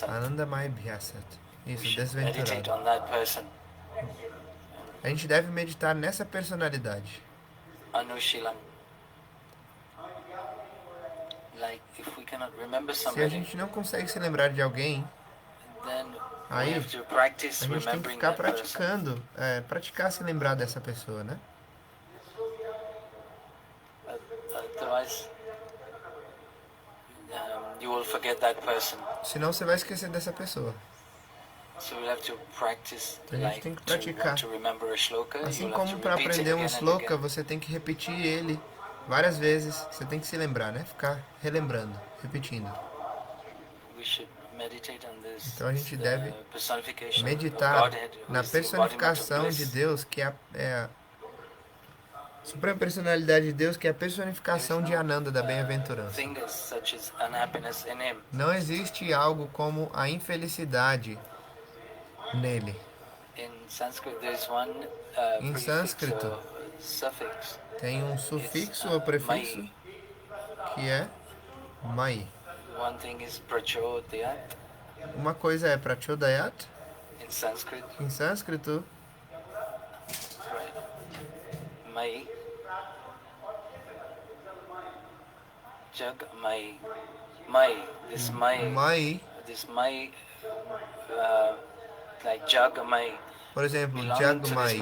Ananda Mai Bhyasat. Isso, desventurado. A gente deve meditar nessa personalidade. Se a gente não consegue se lembrar de alguém, aí a gente tem que ficar praticando, praticar se lembrar dessa pessoa, né? Senão você vai esquecer dessa pessoa. A gente tem que praticar. Assim como para aprender um shloka, você tem que repetir ele várias vezes. Você tem que se lembrar, né? Ficar relembrando, repetindo. Então a gente deve meditar na personificação de Deus, que é a Suprema Personalidade de Deus, que é a personificação de Ananda, da bem-aventurança. Não existe algo como a infelicidade nele. Em sânscrito, tem um sufixo ou prefixo que é mai. Uma coisa é prachodayat, em sânscrito, mai, por exemplo, Jagmai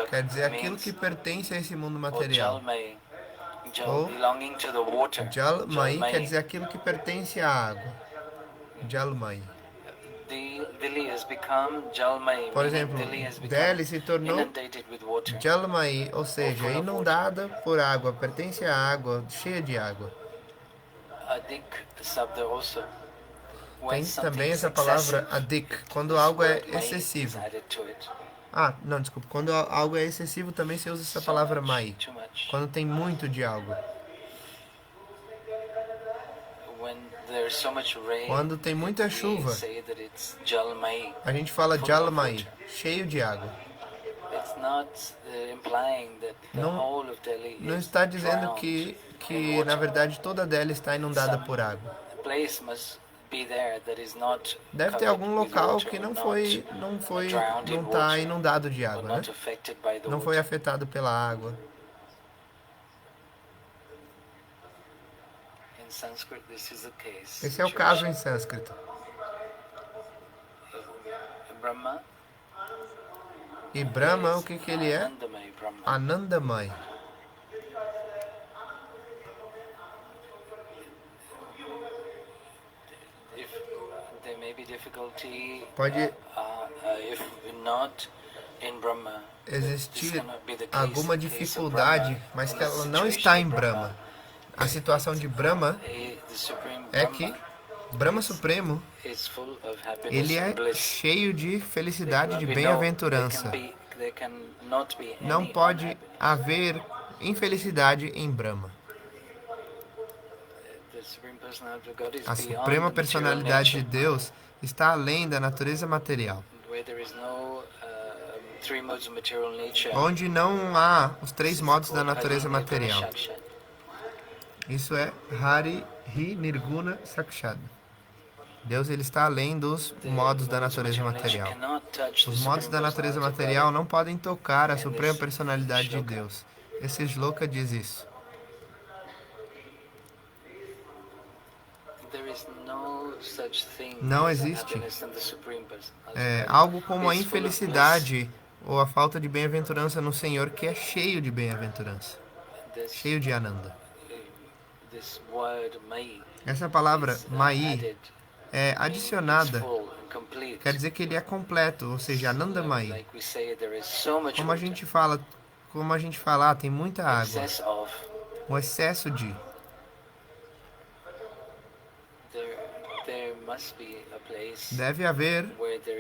quer dizer aquilo que pertence a esse mundo material. Ou Jalmai quer dizer aquilo que pertence à água. Jalmai. Por exemplo, Delhi se tornou Jalmai, ou seja, inundada por água, pertence à água, cheia de água. Tem também essa palavra adik, quando algo é excessivo. Não, desculpa. Quando algo é excessivo, também se usa essa palavra mai. Quando tem muito de algo. Quando tem muita chuva, a gente fala jalmai, cheio de água. Não está dizendo que na verdade toda Delhi está inundada por água. Deve ter algum local que não está inundado de água, né? Não foi afetado pela água. Esse é o caso em sânscrito. E Brahma, o que ele é? Anandamai. existir alguma dificuldade, mas que ela não está em Brahma. A situação de Brahma é que Brahma Supremo, ele é cheio de felicidade, de bem-aventurança. Não pode haver infelicidade em Brahma. A Suprema Personalidade de Deus está além da natureza material. Onde não há os três modos da natureza material. Isso é Hari Hi Nirguna Sakshat. Deus, ele está além dos modos da natureza material. Os modos da natureza material não podem tocar a Suprema Personalidade de Deus. Esse shloka diz isso. Não existe algo como a infelicidade ou a falta de bem-aventurança no Senhor, que é cheio de bem-aventurança, cheio de Ananda. Essa palavra Mai é adicionada, quer dizer que ele é completo, ou seja, Ananda Mai. Como a gente fala, tem muita água, um excesso de. Deve haver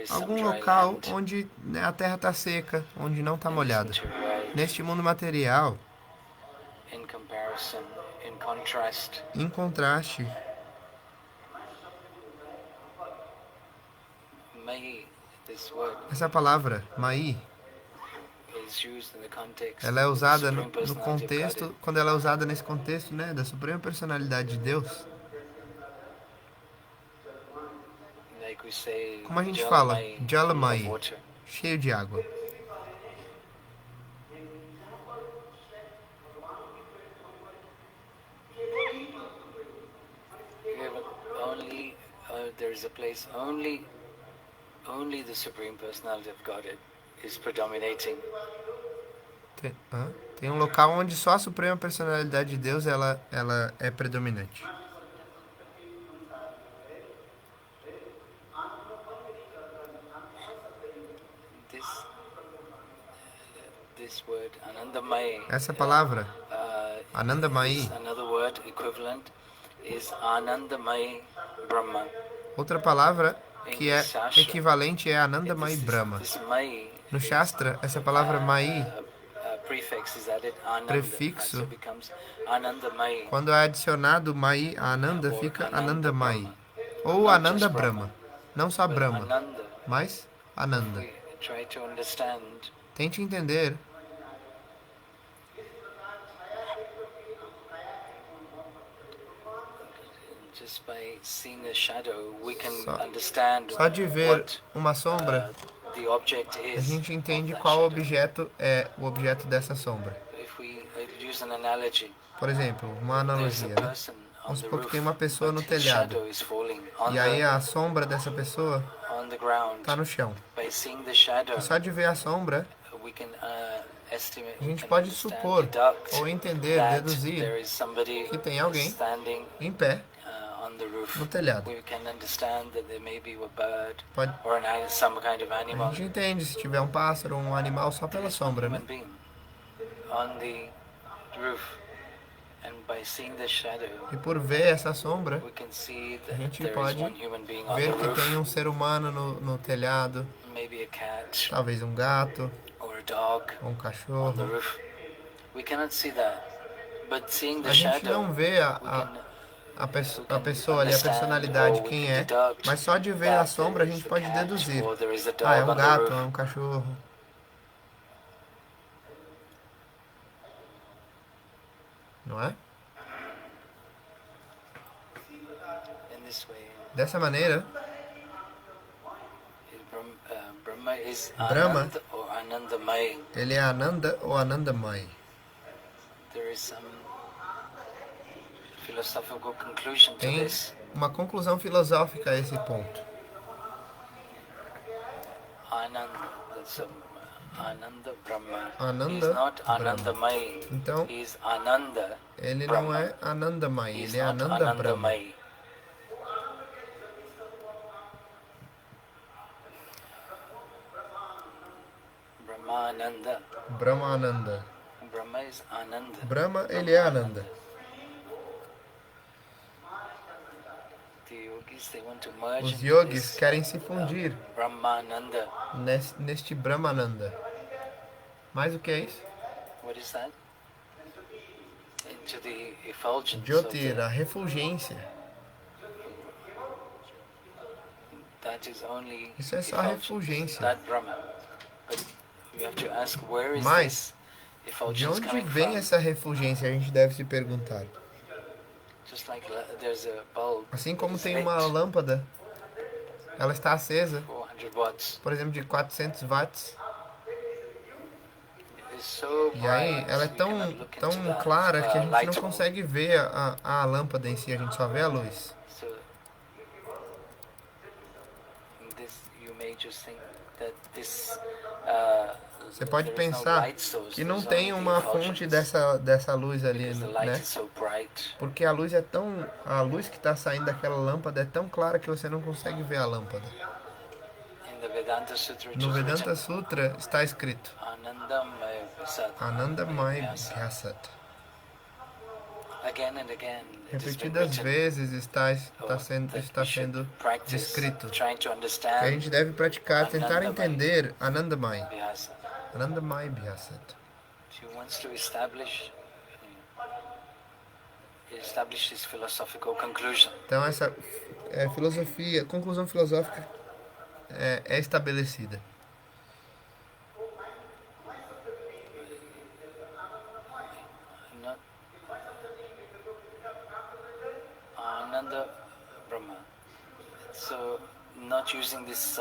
algum local onde a terra está seca, onde não está molhada. Neste mundo material, em contraste, essa palavra, Mai, ela é usada no contexto, quando ela é usada nesse contexto, né, da Suprema Personalidade de Deus. Como a gente fala, Jalamai, cheio de água. There is a place only the Supreme Personality of Godhead is predominating. Tem um local onde só a Suprema Personalidade de Deus ela é predominante. Essa palavra, Anandamai, outra palavra que é equivalente é Anandamai Brahma. No Shastra, essa palavra Mai, prefixo, quando é adicionado Mai a Ananda, fica Anandamai. Ou Ananda Brahma. Não só Brahma, mas Ananda. Tente entender. Só de ver uma sombra, a gente entende qual objeto é o objeto dessa sombra. Por exemplo, uma analogia, né? Vamos supor que tem uma pessoa no telhado, e aí a sombra dessa pessoa está no chão. E só de ver a sombra, a gente pode supor, ou entender, deduzir, que tem alguém em pé no telhado. A gente entende se tiver um pássaro ou um animal só pela sombra, né? E por ver essa sombra, a gente pode ver que tem um ser humano no telhado, talvez um gato, ou um cachorro. A gente não vê a pessoa ali, a personalidade, quem é, mas só de ver a sombra a gente pode deduzir. É um gato, é um cachorro. Não é? Dessa maneira, Brahma, ele é Ananda ou Anandamai. Tem uma conclusão filosófica a esse ponto. Ananda Brahma. Então, ele não é Anandamai, ele é Ananda Brahma. Brahmananda. Brahmananda. Brahma is Ananda. Brahma, ele é Ananda. Os yogis querem se fundir neste Brahmananda. Mas o que é isso? Jyotir, a refulgência. Isso é só a refulgência. Mas, de onde vem essa refulgência? A gente deve se perguntar. Assim como tem uma lâmpada, ela está acesa, por exemplo, de 400 watts. E aí, ela é tão clara que a gente não consegue ver a lâmpada em si, a gente só vê a luz. Você pode pensar que não tem uma fonte dessa luz ali, né? Porque a luz que está saindo daquela lâmpada é tão clara que você não consegue ver a lâmpada. No Vedanta Sutra está escrito Anandamaya Vyasat. Repetidas vezes está sendo descrito que a gente deve praticar, tentar entender Anandamaya. Anandamaya Vyasat. Então essa conclusão filosófica é estabelecida. Ananda Brahma. So, not using this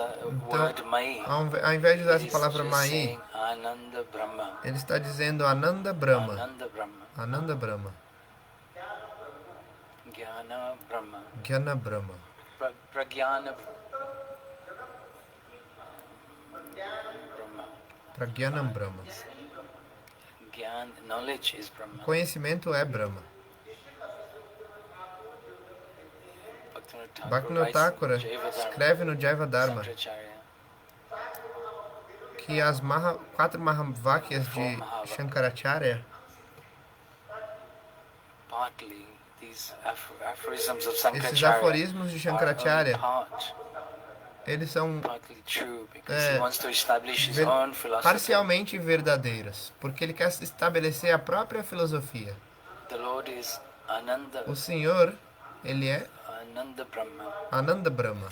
word Mai. Ao invés de usar essa palavra Mai, Ananda Brahma. ele está dizendo Ananda Brahma. Ananda Brahma. Ananda Brahma. Jnana Brahma. Jnana Brahma. Pragyana Brahma. Pragyanam Brahma. Knowledge is Brahma. Conhecimento é Brahma. Bhaktivinoda Thakura escreve no Jaiva Dharma que as 4 Mahavakyas de Shankaracharya, esses aforismos de Shankaracharya, eles são parcialmente verdadeiros, porque ele quer estabelecer a própria filosofia. O Senhor, ele é Ananda Brahma.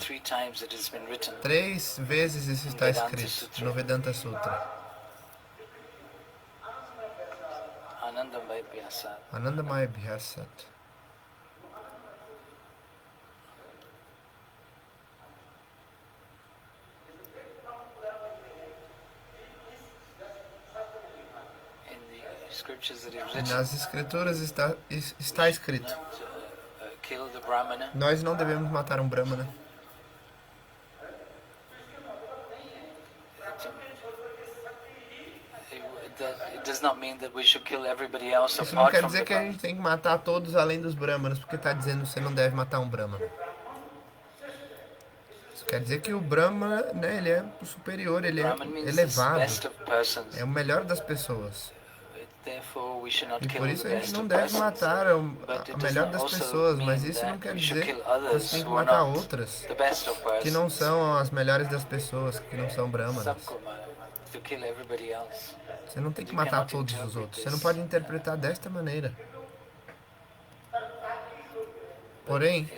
3 vezes isso está escrito no Vedanta Sutra. Anandamaya Vyasat. Nas escrituras está escrito: nós não devemos matar um Brahmana. Isso não quer dizer que a gente tem que matar todos além dos Brahmanas, porque está dizendo que você não deve matar um Brahmana. Isso quer dizer que o Brahmana, né, ele é o superior, ele é elevado, é o melhor das pessoas. E por isso a gente não deve matar a melhor das pessoas, mas isso não quer dizer que você tem que matar outras que não são as melhores das pessoas, que não são Brahmanas. Você não tem que matar todos os outros. Você não pode interpretar desta maneira. Porém,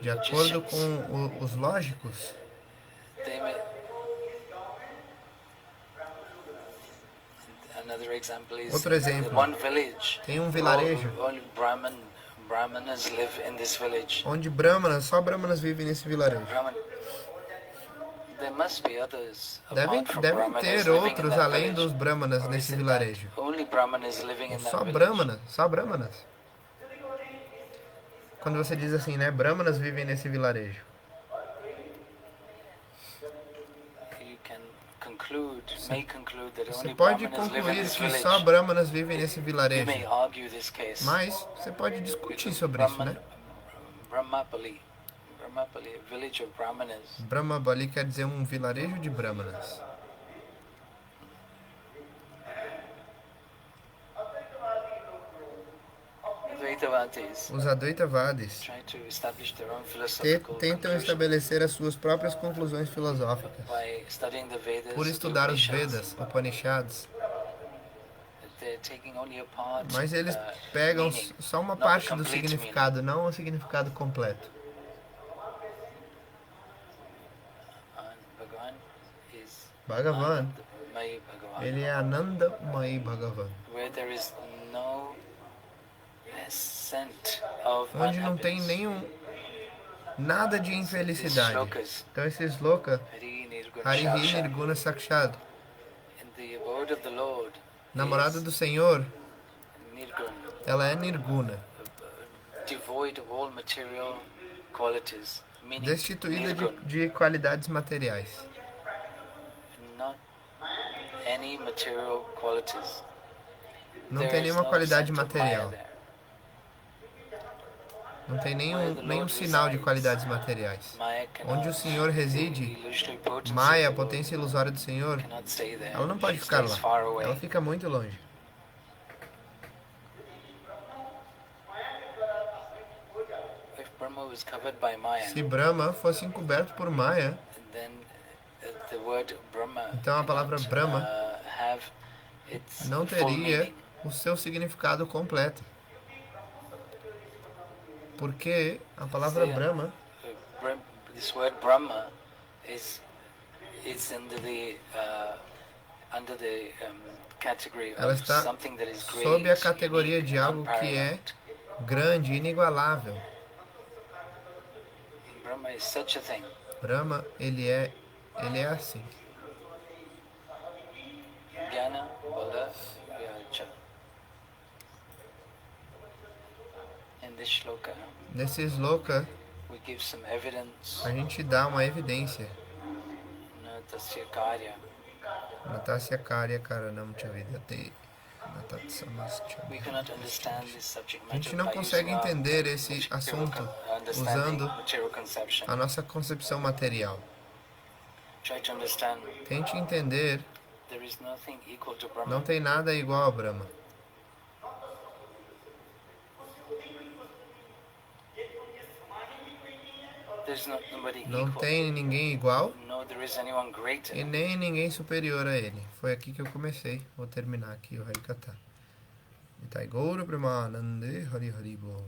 de acordo com os lógicos, outro exemplo, tem um vilarejo onde só Brahmanas vivem nesse vilarejo. Devem ter outros além dos Brahmanas nesse vilarejo. Só Brahmanas. Quando você diz assim, né, Brahmanas vivem nesse vilarejo. Você pode concluir que só Brahmanas vivem nesse vilarejo. Mas você pode discutir sobre isso, né? Brahmabali quer dizer um vilarejo de Brahmanas. Os Advaitavadis tentam estabelecer as suas próprias conclusões filosóficas por estudar os Vedas, Upanishads. Mas eles pegam só uma parte do significado, não o significado completo. Bhagavan, ele é Anandamayi Bhagavan, onde não tem nada de infelicidade. Então esse sloka, Harihi Nirguna Sakshad, namorada do Senhor, ela é Nirguna, destituída de qualidades materiais. Não tem nenhuma qualidade material. Não tem nenhum sinal de qualidades materiais. Onde o Senhor reside, Maya, a potência ilusória do Senhor, ela não pode ficar lá. Ela fica muito longe. Se Brahma fosse encoberto por Maya, então a palavra Brahma não teria o seu significado completo. Porque a palavra Brahma, ela está sob a categoria de algo que é grande, inigualável. Brahma, ele é assim. Nesse sloka, a gente dá uma evidência. Natasya Karya Karanam Chavidate. A gente não consegue entender esse assunto usando a nossa concepção material. Tente entender, não tem nada igual a Brahma. Não tem ninguém igual e nem ninguém superior a ele. Foi aqui que eu comecei. Vou terminar aqui o Harikatha. Nitai Gaura Premanande Hari Hari Bol.